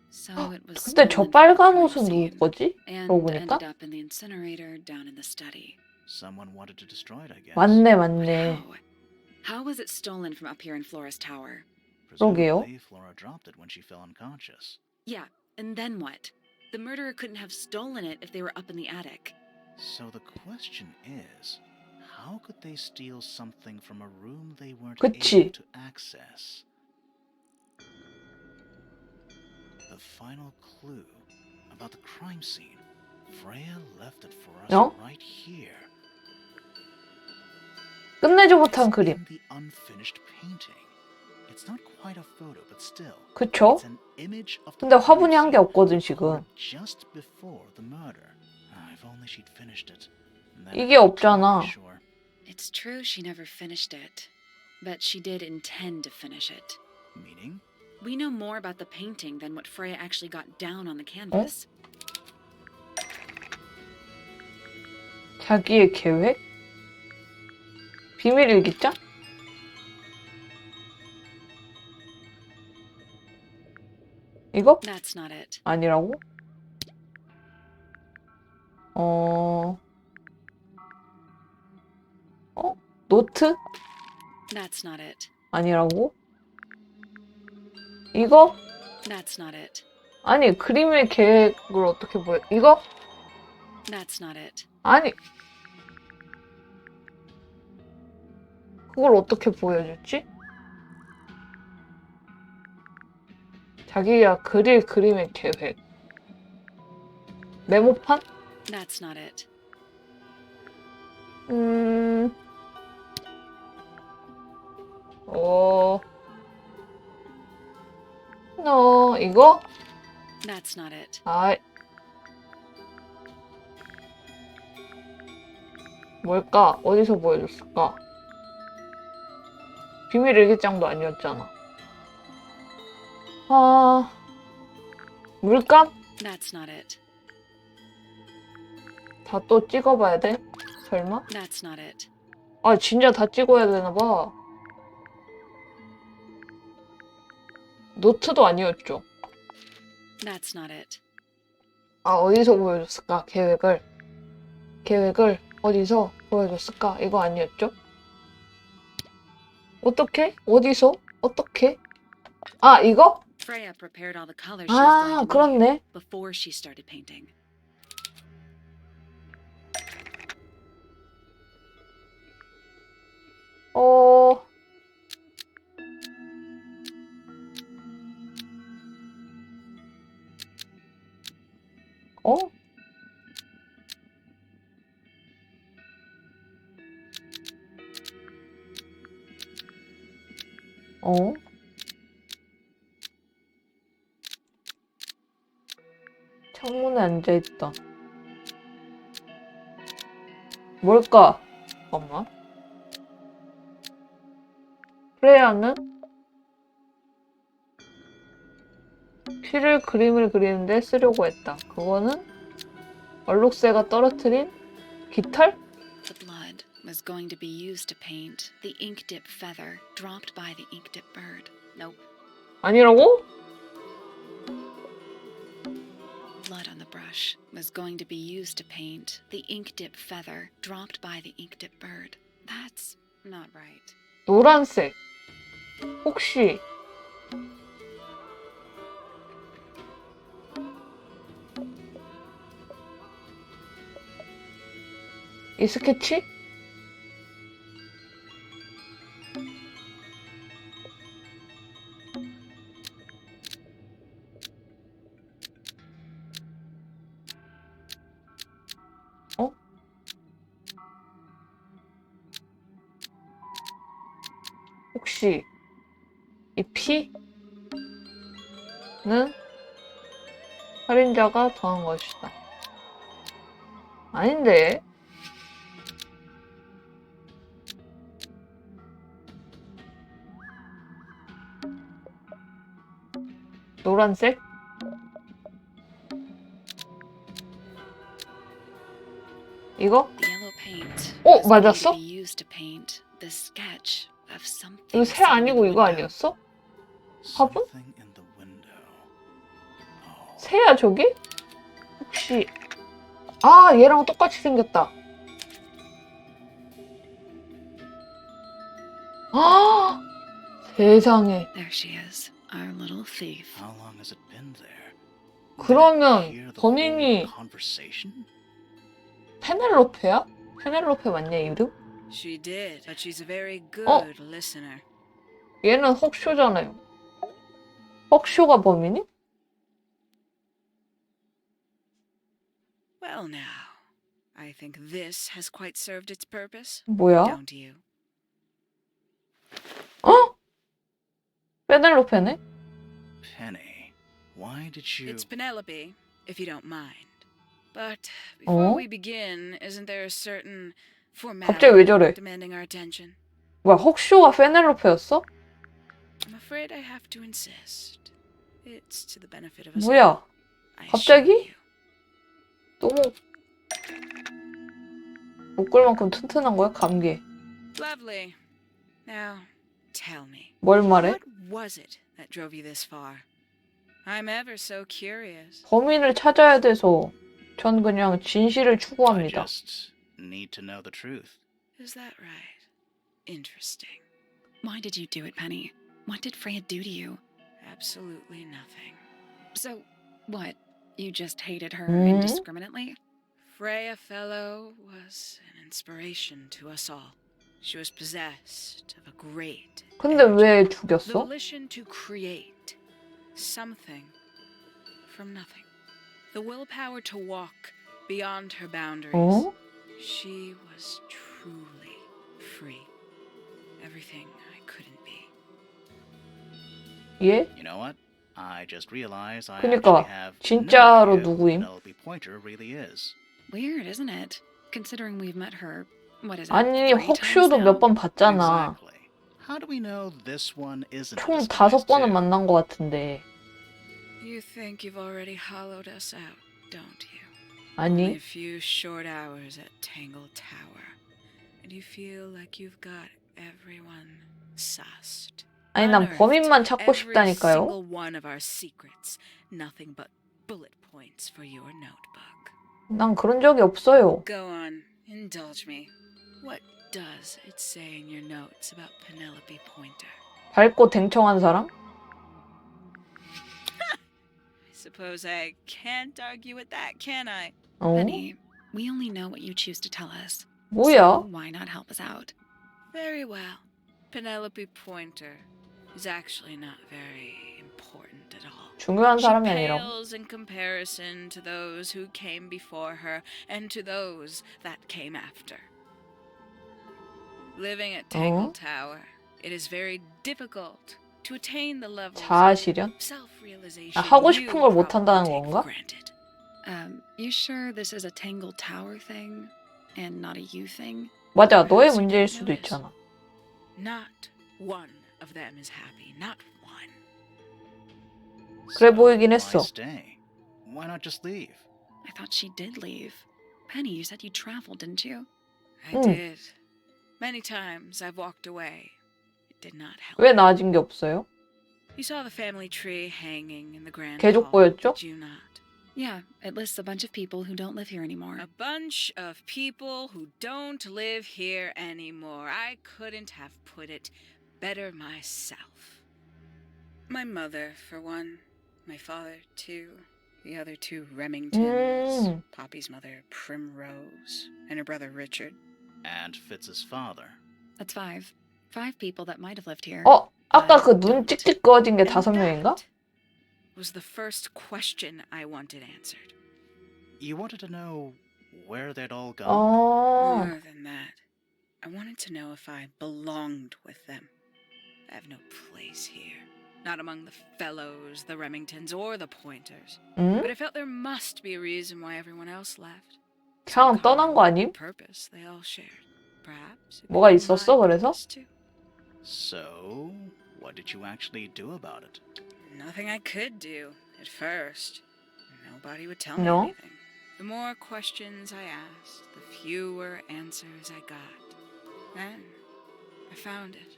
So it was 근데 저 stolen from the 빨간 crime 옷은 scene 누구 거지? and 그러고 보니까? ended up in the incinerator down in the study. Someone wanted to destroy it, I guess. 맞네, But 맞네. how was it stolen from up here in Flora's tower? 그러게요. Presumably, Flora dropped it when she fell unconscious. Yeah, and then what? The murderer couldn't have stolen it if they were up in the attic. So the question is, how could they steal something from a room they weren't 그치. able to access? The final clue about the crime scene. Freya left it for us 어? right here. 끝내지 It's 못한 그림. in the unfinished painting. It's not quite a photo, but still. 그쵸? It's an image of the 근데 crime 화분이 한 개 scene 없거든, 지금. recorded just before the murder. If only she'd finished it. And then 이게 I'd be 없잖아. sure. It's true she never finished it, but she did intend to finish it. Meaning? We know more about the painting than what Freya actually got down on the canvas. 자기의 계획? 비밀 일기장? 이거? That's not it. 아니라고? 노트? That's not it. 아니라고? 이거? That's not it. 아니, 그림의 계획을 어떻게 보여? 이거? That's not it. 아니. 그걸 어떻게 보여줬지? 자기가 그릴 그림의 계획. 메모판? That's not it. 이거? That's not it. 아, 뭘까? 어디서 보여줬을까? 비밀 일기장도 아니었잖아. 아, 물감? That's not it. 다 또 찍어봐야 돼? 설마? That's not it. 아, 진짜 다 찍어야 되나 봐. 노트도 아니었죠. That's not it. 아, 어디서 보여줬을까? 계획을 어디서 보여줬을까? 이거 아니었죠? 어떻게? 어디서? 어떻게? 아, 이거? Freya prepared all the colors she was 아, going to 그렇네. make before she started painting. 어? 어? 창문에 앉아있다. 뭘까? 잠깐만. 프레야는 피를 그림을 그리는데 쓰려고 했다. 그거는 얼룩새가 떨어뜨린 깃털? The blood was going to be used to paint the ink dip feather dropped by the ink dip bird. Nope. 아니라고? blood on the brush was going to be used to paint the ink dip feather dropped by the ink dip bird. That's not right. 노란색. 혹시 이 스케치? 어? 혹시 이 피는 살인자가 더한 것이다. 아닌데? 노란색? 이거? The yellow paint 어, was going 맞았어? to be used to paint the sketch of something 이거 새 sitting in 아니고 the 이거 window. 아니었어? 화분? Something in the window. Oh. 새야 저기? 혹시 아 얘랑 똑같이 생겼다. 아 세상에. There she is, our little thief. How long has it been there? 그러면 Did it hear the 범인이 whole conversation? 페넬로페야? 페넬로페 맞냐 이름? She did, but she's a very good Oh. listener. 얘는 헉쇼잖아요. 헉쇼가 범인이? Well, now, I think this has quite served its purpose, 뭐야? don't you? 어? 페넬로페네? Penny, why did you... It's Penelope, if you don't mind. But before Oh? we begin, isn't there a certain 갑자기 왜 formality 저래? demanding our attention? 뭐야 헉쇼가 페넬로페였어? I'm afraid I have to insist. It's to the benefit of us 뭐야? all. I 갑자기? assure you. 너무 못 끌 만큼 튼튼한 거야? 감기. Lovely. Now, tell me. 뭘 말해? What was it that drove you this far? I'm ever so curious. 범인을 찾아야 돼서 전 그냥 진실을 I 추구합니다. just need to know the truth. Is that right? Interesting. Why did you do it, Penny? What did Freya do to you? Absolutely nothing. So, what? You just hated her Hmm? indiscriminately? Freya Fellow was an inspiration to us all. She was possessed of a great 근데 왜 the 죽였어? volition to create something from nothing. The willpower to walk beyond her boundaries. 어? She was truly free. Everything I couldn't be. 얘? You know what? I just realized I 그니까, actually have 진짜로 no idea who 누구임? Penelope Pointer really is. Weird, isn't it? Considering we've met her, what is it, 아니 3 times 헉쇼도 now? 몇 번 봤잖아. Exactly. How do we know this one isn't a 총 disguise 5번은 too? 만난 것 같은데. You think you've already hollowed us out, don't you? 아니 Only a few short hours at Tangle Tower, and you feel like you've got everyone sussed. 아니 난 Unearthed 범인만 찾고 every 싶다니까요. single one of our secrets. Nothing but bullet points for your notebook. 난 그런 적이 없어요. Go on, indulge me. What does it say in your notes about Penelope Pointer? 밝고 댕청한 사람? I suppose I can't argue with that, can I? 어? Penny, we only know what you choose to tell us. 뭐야? So why not help us out? Very well. Penelope Pointer is actually not very important at all. 중요한 She 사람이 아니라고. pales in comparison to those who came before her and to those that came after. Living at Tangle Tower, it is very difficult to attain the level 자아실현? of self-realization 아, 하고 you 싶은 걸 못 probably 한다는 take 건가? for granted. You sure this is a Tangle Tower thing and not a you thing? 맞아, 너의 Perhaps you 문제일 didn't 수도 notice. 있잖아. Not one of them is happy. Not one. 그래 So 보이긴 why 했어. stay? Why not just leave? I thought she did leave. Penny, you said you traveled, didn't you? I did. Many times I've walked away. It did not help. 왜 나아진 게 없어요? You saw the family tree hanging in the grand 개족 hall, 보였죠? did you not? Yeah, it lists a bunch of people who don't live here anymore. A bunch of people who don't live here anymore. I couldn't have put it better myself. My mother, for one. My father, too. The other two Remingtons. Poppy's mother, Primrose. And her brother, Richard. And Fitz's father. That's 5. 5 people that might have lived here. 아까 그 눈 찍찍 그어진 게 5명인가? Was the first question I wanted answered. You wanted to know where they'd all gone? More than that, I wanted to know if I belonged with them. I have no place here. Not among the Fellows, the Remingtons, or the Pointers. 응? But I felt there must be a reason why everyone else left. 그냥 떠난 거 아님? Purpose they all shared. Perhaps it 뭐가 was 있었어, my 그래서? purpose too. So, what did you actually do about it? Nothing I could do at first. Nobody would tell me No? anything. The more questions I asked, the fewer answers I got. Then I found it.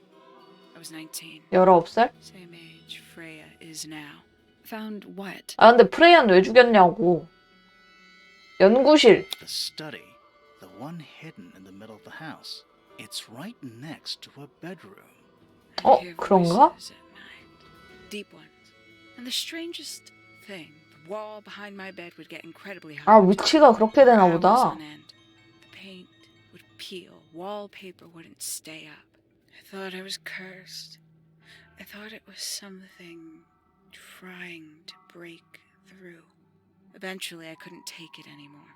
I was 19. 19살? Same age Freya is now. Found what? 아, 근데 프레이는 왜 죽였냐고. 연구실. The study. The one hidden in the middle of the house. It's right next to a bedroom. I hear 그런가? voices at night. Deep ones. And the strangest thing, the wall behind my bed would get incredibly hot. 아, 위치가 그렇게 되나 Hours 보다. on end. The paint would peel. Wallpaper wouldn't stay up. I thought I was cursed. I thought it was something trying to break through. Eventually, I couldn't take it anymore.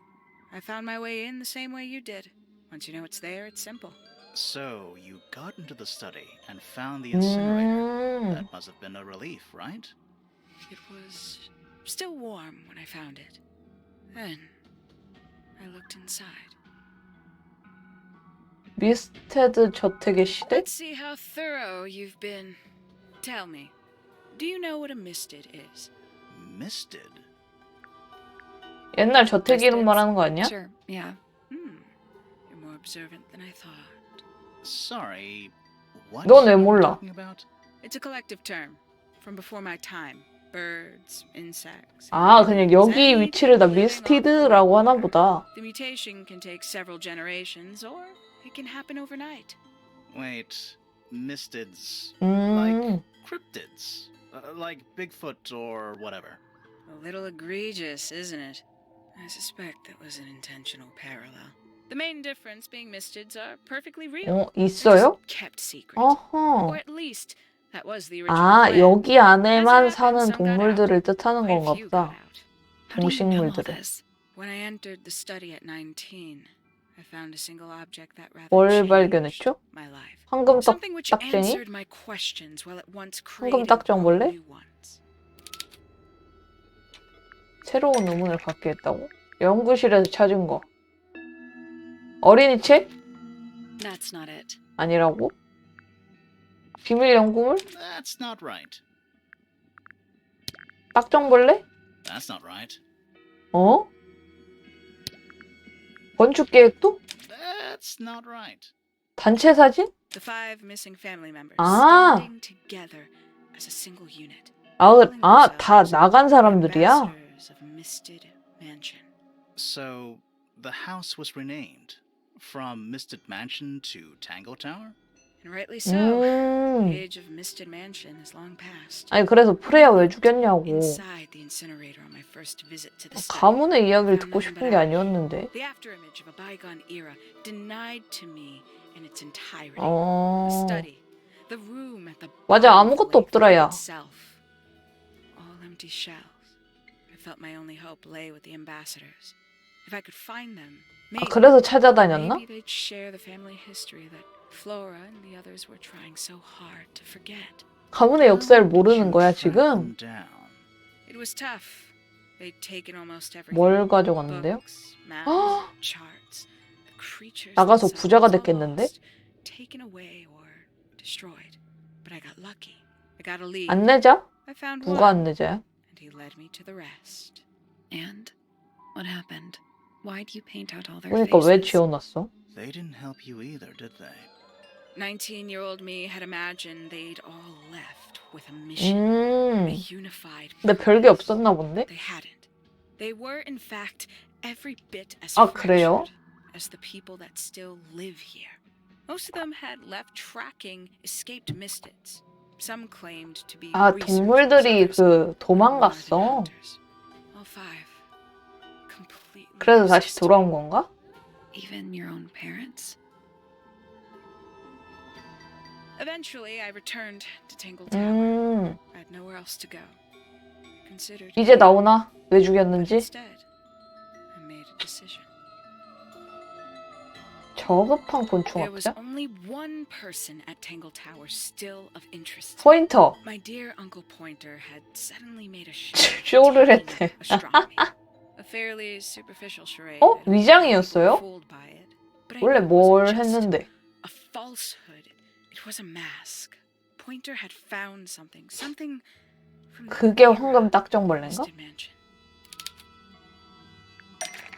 I found my way in the same way you did. Once you know it's there, it's simple. So, you got into the study and found the incinerator. 음. That must have been a relief, right? It was still warm when I found it. Then, I looked inside. 미스테드 저택의 시대? Let's see how thorough you've been. Tell me, do you know what a misted is? Misted? 옛날 저택 이름 말하는 거 아니야? Sure, yeah. You're more observant than I thought. Sorry, what 넌 왜 are you 몰라? talking about? It's a collective term from before my time. Birds, insects. 아, 그냥 여기 any 위치를 다 living off the 미스티드라고 하나 water. 보다. The mutation can take several generations, or it can happen overnight. Wait, mistids. 음. Like cryptids. Like Bigfoot or whatever. A little egregious, isn't it? I suspect that was an intentional parallel. The main difference being mistids are perfectly real. 있어요? Just kept secret. 어허. Or at least that was the original 아, plan. 여기 안에만 As it 사는 happened, some got 동물들을 out. 뜻하는 Quite a 건가 few 보다. got out. How do you know all 동식물들을. this? When I entered the study at 19, I found a single object that rather 뭘 changed 발견했죠? my life. 황금 Something which 딱쟁이? answered my questions while at once 황금 creating 딱정벌레? all new ones. 새로운 의문을 갖게 했다고? 연구실에서 찾은 거. 어린이 책? That's not it. 아니라고? 비밀 연구물? That's not right. 딱정벌레? That's not right. 어? 건축 계획도? That's not right. 단체 사진? The 5 missing family members 아. standing together as a single unit. 다 나간 사람들이야? Ambassadors of Misted Mansion. So, the house was renamed from Misted Mansion to Tango Tower? And rightly so. The 음. age of Misted Mansion is long past. 아니 그래서 프레야 왜 죽였냐고. Inside the incinerator on my first visit to the study, 가문의 이야기를 듣고 싶은 게 아니었는데. the afterimage of a bygone era denied to me in its entirety. The 어. study, the room at the 맞아, bottom of 아무것도 the lake 없더라, 야. itself. All empty shells. I felt my only hope lay with the ambassadors. If I could find them, 아, maybe, 그래서 찾아다녔나? maybe they'd share the family history that Flora and the others were trying so hard to forget. 가문의 역사를 How did 모르는 you 거야 track 지금? them down? It was tough. They'd taken almost everything. 뭘 가져갔는데요? Books, maps, charts, the creatures 나가서 themselves, 부자가 all 됐겠는데? lost, taken away or destroyed. But I got lucky. I got a lead. 안내자? I found 누가 one, 안내자야? and he led me to the rest. And what happened? Why'd you paint out all their 그러니까 왜 faces? 지워놨어? They didn't help you either, did they? 19-year-old me had imagined they'd all left with a mission, a unified 근데 별게 없었나 본데? They hadn't. They were, in fact, every bit as 아, 그래요? fractured as the people that still live here. Most of them had left tracking escaped misfits. Some claimed to be 아, researchers, 동물들이 others 그 wanted 도망갔어. hunters. All five completely 그래서 다시 useless. 돌아온 건가? Even your own parents? Eventually, I returned to 탱글타워. I had nowhere else to go. Considered 이제 나오나? 왜 but 죽였는지? instead, I made a decision. 저급한 There was 곤충학자? only one person at 탱글타워 still of interest. 포인터. My dear Uncle Pointer had suddenly made a 쇼를 taking 했대. astronomy. A fairly superficial charade. 어? that 위장이었어요? fooled by it. But I 원래 knew it wasn't 뭘 just 했는데? a falsehood. It was a mask. Pointer had found something from the 그게 mirror 황금 of 딱정벌레인가? this dimension.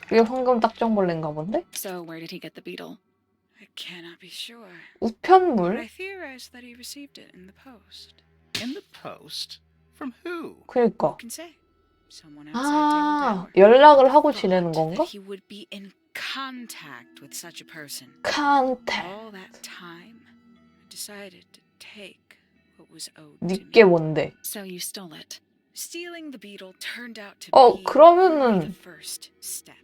그게 황금 딱정벌레인가 본데? So where did he get the beetle? I cannot be sure. But I 우편물? theorized that he received it in the post. In the post? From who? 그니까. Who can say? Someone outside 아, 탱글타워. 연락을 하고 Thought 지내는 건가? that he would be in contact with such a person. 칸테. All that time, I decided to take what was owed to 니께 me. 뭔데? So you stole it. Stealing the beetle turned out to 어, be 그러면은 the first step.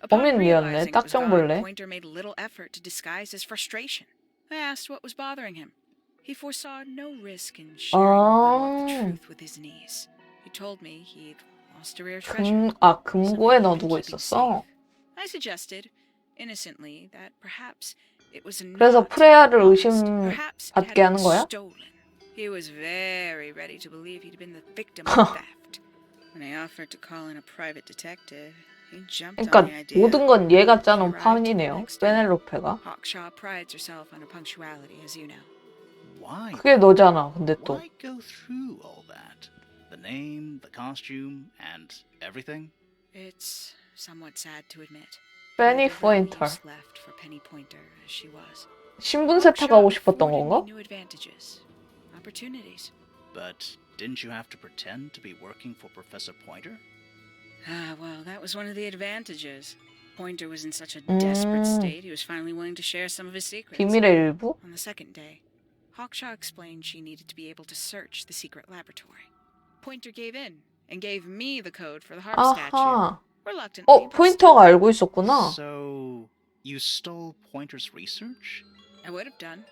Upon 범인이었네, realizing it was gone, 딱정벌레. Pointer made little effort to disguise his frustration. I asked what was bothering him. He foresaw no risk in sharing a little of the truth with his niece. He told me he'd lost a rare treasure. 금고에 something he'd 넣어두고 been keeping 있었어. safe. I suggested, innocently, that perhaps it was 그래서 not 프레야를 lost. 의심받게 Perhaps it had 하는 been 거야? stolen. He was very ready to believe he'd been the victim of theft. When I offered to call in a private detective, he jumped on the 그러니까 idea. 모든 건 얘가 짜놓은 판이네요. 페넬로페가. Hawkshaw prides herself on her punctuality, as you know. Why? 그게 너잖아. 근데 또 Why go through all that? The name, the costume, and everything? It's somewhat sad to admit. 페니 Little 포인터. use left for Penny Pointer as she was. 신분 세탁하고 Hawkshaw 싶었던 afforded me 건가? new advantages, opportunities. But didn't you have to pretend to be working for Professor Pointer? Ah, well, that was one of the advantages. Pointer was in such a desperate state, he was finally willing to share some of his secrets. 비밀의 일부? On the second day, Hawkshaw explained she needed to be able to search the secret laboratory. Pointer gave in and gave me the code for the harp statue. 아하. Reluctantly, 어, but 포인터가 알고 있었구나. So, you stole Pointer's research? I would have done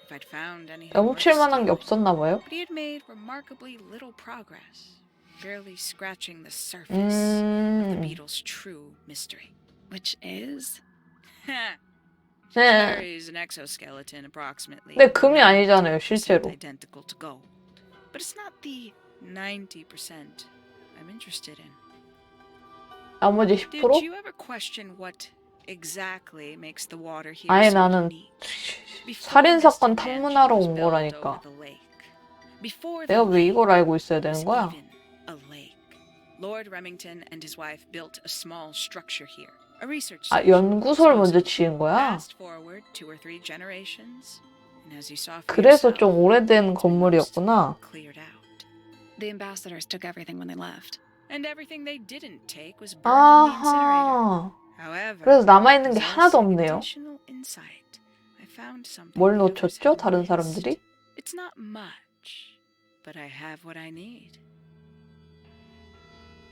if I'd found anything 야, worth 훔칠 만한 게 stealing. 없었나 봐요. But he had made remarkably little progress, barely scratching the surface of the beetle's true mystery. Which is? Ha! 네. Carries an exoskeleton approximately. 근데 금이 아니잖아요, 90% 실제로. identical to gold. But it's not the 90% I'm interested in. 나머지 Did 10%? you ever question what exactly makes the water here 아예 so 나는 unique? Before 살인사건 this mansion 탐문하러 was 온 built 거라니까. over the lake. Before the 내가 왜 lake 이걸 알고 있어야 was 되는 거야? even a lake. Lord Remington and his wife built a small structure here. A research 아, station, 연구소를 먼저 supposedly. 지은 거야? Fast forward 2 or 3 generations, and as you saw for 그래서 yourself, 좀 오래된 it's almost 건물이었구나. cleared out. The ambassadors took everything when they left. And everything they didn't take was burned in the incinerator. 아하. However, 그래서 남아있는 게 하나도 possessing 없네요. additional insight, I found something 뭘 the others 놓쳤죠? had 다른 missed. 사람들이? It's not much, but I have what I need.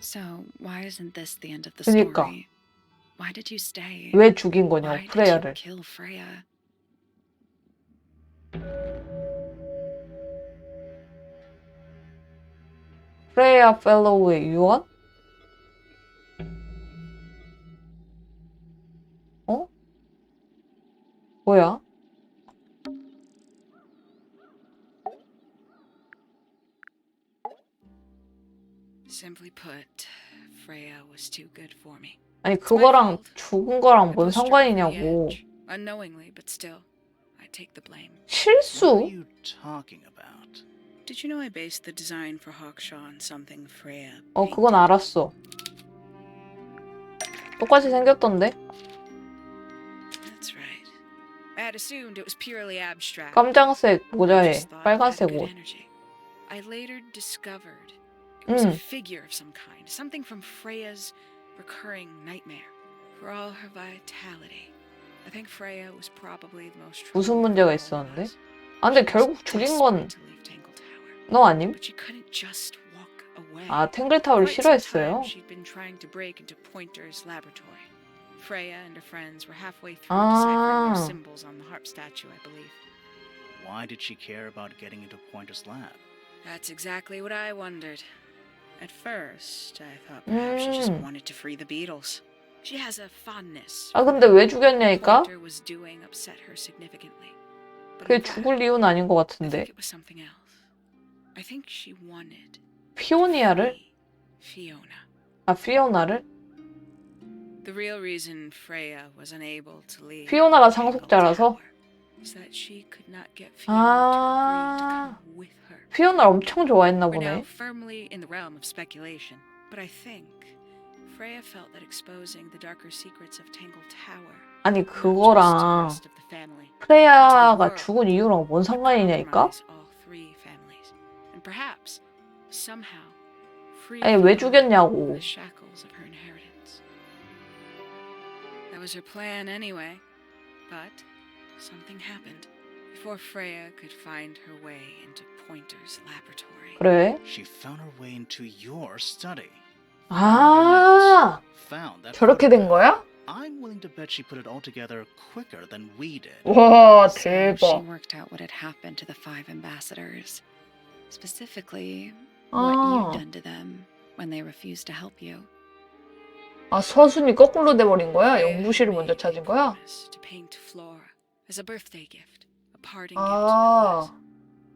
So why isn't this the end of the 그니까. story? Why did you stay? 왜 죽인 Why 거냐고, did you 프레야를. kill Freya? 프레야 펠로우의 유언? 어? 뭐야? Simply put, Freya was too good for me. 아니 그거랑 죽은 거랑 뭔 상관이냐고. Unknowingly, but still, I take the blame. What are 실수? you talking about? Did you know I based the design for Hawkshaw on something Freya 어, 그건 알았어. 똑같이 생겼던데? That's right. I had assumed it was purely abstract. 깜장색 I 모자에 just thought it had 빨간색 good 옷. energy. I later discovered it It was a 응. figure of some kind, something from Freya's recurring nightmare. For all her vitality, I think Freya was probably the most 무슨 troubled 문제가 of all 있었는데? of us. 아, 근데 She was 결국 죽인 건 desperate to leave 탱글타워, 너 아님? but she couldn't just walk away. 아, 탱글타워를 Quite some 싫어했어요. time she'd been trying to break into Pointer's laboratory. Freya and her friends were halfway through Ah. deciphering their symbols on the harp statue, I believe. Why did she care about getting into Pointer's lab? That's exactly what I wondered. At first, I thought perhaps she just 음. wanted to free the Beatles. She has a fondness. 아, for 근데 them. 왜 죽였냐니까? Pointer was doing upset her significantly. But 그게 in fact, 죽을 이유는 아닌 것 I 같은데. think it was something else. I think she wanted 피오니아를? free Fiona. 아, 피오나를? The real reason Freya was unable to leave 피오나가 Tangled 상속자라서? Tower is that she could not get 아. Fiona to agree to come with her. 피오나를 엄청 좋아했나 We're now 보네. firmly in the realm of speculation, but I think Freya felt that exposing the darker secrets of Tangled Tower, 아니, not just to the 그거랑 rest of the family, 프레야가 죽은 이유랑 뭔 would 상관이냐니까? compromise all three families, and perhaps somehow free 아니, 왜 Fiona from 죽였냐고. the shackles of her inheritance. That was her plan anyway, but something happened before Freya could find her way into Pointer's laboratory. 그래? She found her way into your study. 아, Found that 저렇게 된 photograph. 거야? I'm willing to bet she put it all together quicker than we did. 와, So she 대박. worked out what had happened to the 5 ambassadors. Specifically, 아. what you'd done to them when they refused to help you. 아, 서순이 거꾸로 돼버린 거야? Freya 연구실을 had 먼저 made 찾은 a 거야? promise to paint Flora as a birthday gift, a parting 아. gift to us.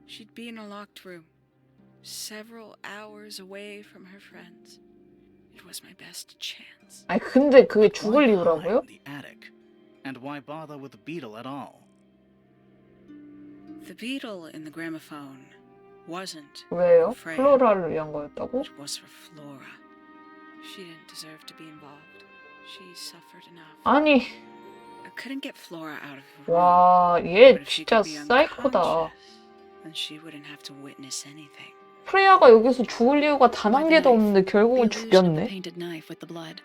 She'd be in a locked room, several hours away from her friends. It was my best chance. 아니, 근데 그게 Why 죽을 hide 이유라고요? in the attic? And why bother with the beetle at all? The beetle in the gramophone wasn't 왜요? Freya. 플로라를 위한 거였다고? It was for Flora. She didn't deserve to be involved. She suffered enough. 아니, I couldn't get Flora out of her room. 와, 얘 But if she 진짜 could be 사이코다. unconscious, then she wouldn't have to witness anything. 프레야가 여기서 죽을 이유가 단 한 Why the 개도 knife? 없는데 The 결국은 illusion of the 죽였네. painted knife with the blood.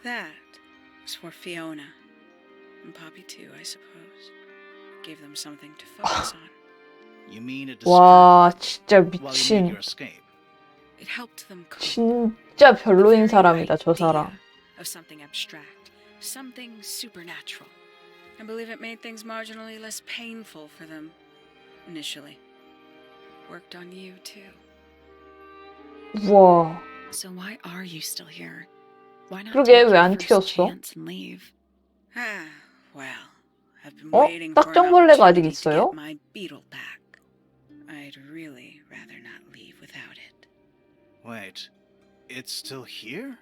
That was for Fiona. And Poppy too, I suppose. Gave them something to focus on. You mean it 와, 진짜 distracted while you made your 미친. escape? It helped them cope. 진짜 The 별로인 very 사람이다, 저 idea 사람. of something abstract, something supernatural. I believe it made things marginally less painful for them initially. Worked on you too. 우와. So why are you still here? Why not 그러게, take 왜 your 안 first 튀었어? chance and leave? Ah, well, I've been 어? waiting for an 딱정벌레가 아직 opportunity to 있어요? get my beetle back. I'd really rather not leave without it. Wait, it's still here?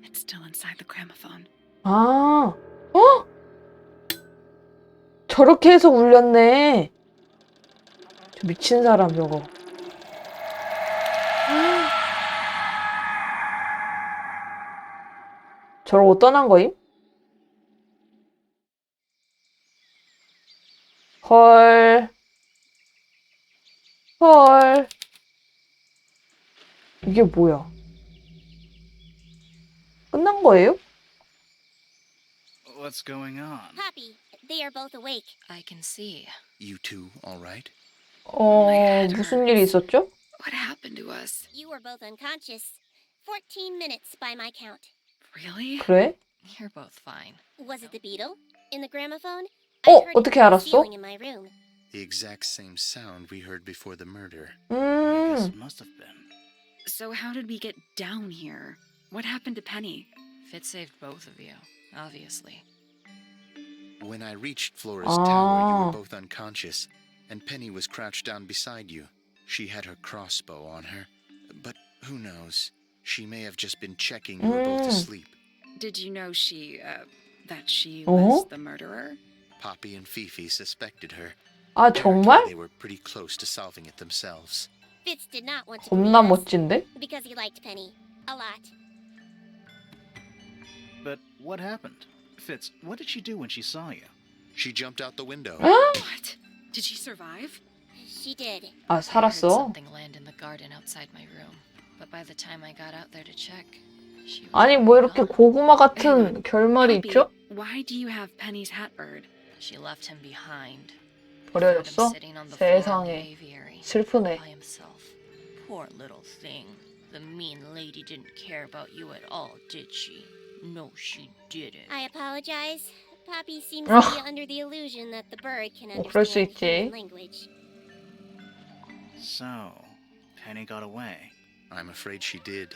It's still inside the gramophone. 아, 어? 저렇게 해서 울렸네. 저 미친 사람 저거. 저러고 떠난 거임? 헐. 헐. 이게 뭐야? 끝난 거예요? What's going on? Poppy, they are both awake. I can see. You two all right? 무슨 일이 있었죠? What happened to us? You were both unconscious. 14 minutes by my count. Really? 그래? You're both fine. Was it the beetle? In the gramophone? 어, I heard it 어떻게 was 알았어? stealing in my room. The exact same sound we heard before the murder. I guess it must have been. So how did we get down here? What happened to Penny? Fitz saved both of you, obviously. When I reached Flora's tower, you Ah. were both unconscious, and Penny was crouched down beside you. She had her crossbow on her, but who knows? She may have just been checking you were both asleep. Did you know that she 어? was the murderer? Poppy and Fifi suspected her. 아, Eric 정말? and they were pretty close to solving it themselves. Fitz did not want to 겁나 believe us 멋진데? because he liked Penny a lot. But what happened? Fitz, what did she do when she saw you? She jumped out the window. What? Did she survive? She did. 아, I heard 살았어? something land in the garden outside my room. But by the time I got out there to check, she was 아니 뭐 이렇게 gone. 고구마 같은 결말이 Poppy, 있죠? why do you have Penny's hat bird? She left him behind. Found him 버려졌어? sitting on the floor in the 세상에 aviary 슬프네. by himself. Poor little thing. The mean lady didn't care about you at all, did she? No, she didn't. I apologize. Poppy seems Ugh. to be under the illusion that the bird can 그럴 수 understand 있지. human language. So, Penny got away. I'm afraid she did.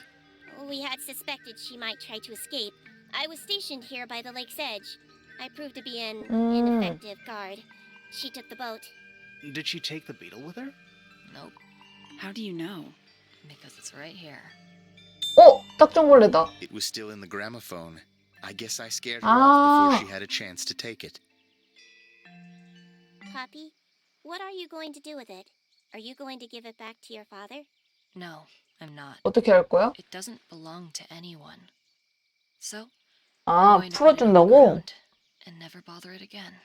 We had suspected she might try to escape. I was stationed here by the lake's edge. I proved to be an ineffective guard. She took the boat. Did she take the beetle with her? Nope, How do you know? because it's right here. 딱정벌레다. It was still in the gramophone. I guess I scared her Ah. off before she had a chance to take it. Poppy, what are you going to do with it? Are you going to give it back to your father? No, I'm not. 어떻게 할 거야? It doesn't belong to anyone. So, 아, I'm going to put it on the 풀어준다고? ground and never bother it again.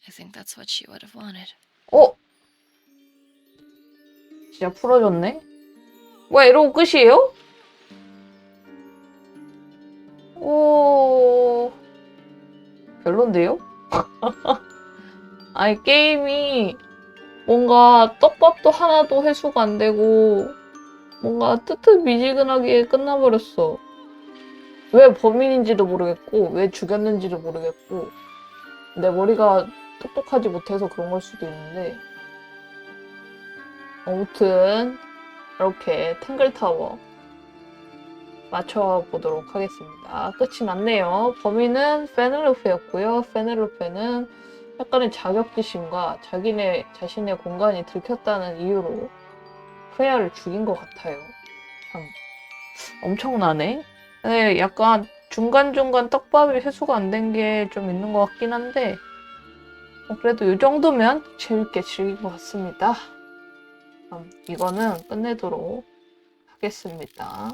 I think that's what she would have wanted. 진짜 풀어줬네? 왜 이러고 끝이에요? 오, 별론데요? 아니, 게임이 뭔가 떡밥도 하나도 회수가 안 되고 뭔가 뜨뜻미지근하게 끝나버렸어. 왜 범인인지도 모르겠고 왜 죽였는지도 모르겠고 내 머리가 똑똑하지 못해서 그런 걸 수도 있는데 아무튼 이렇게 탱글타워 맞춰보도록 하겠습니다. 끝이 났네요. 범인은 페넬로페였고요. 페넬로페는 약간의 자격지심과 자신의 공간이 들켰다는 이유로 프레야를 죽인 것 같아요. 참 엄청나네. 네, 약간 중간중간 떡밥이 회수가 안 된 게 좀 있는 것 같긴 한데 그래도 이 정도면 재밌게 즐긴 것 같습니다. 그럼 이거는 끝내도록 하겠습니다.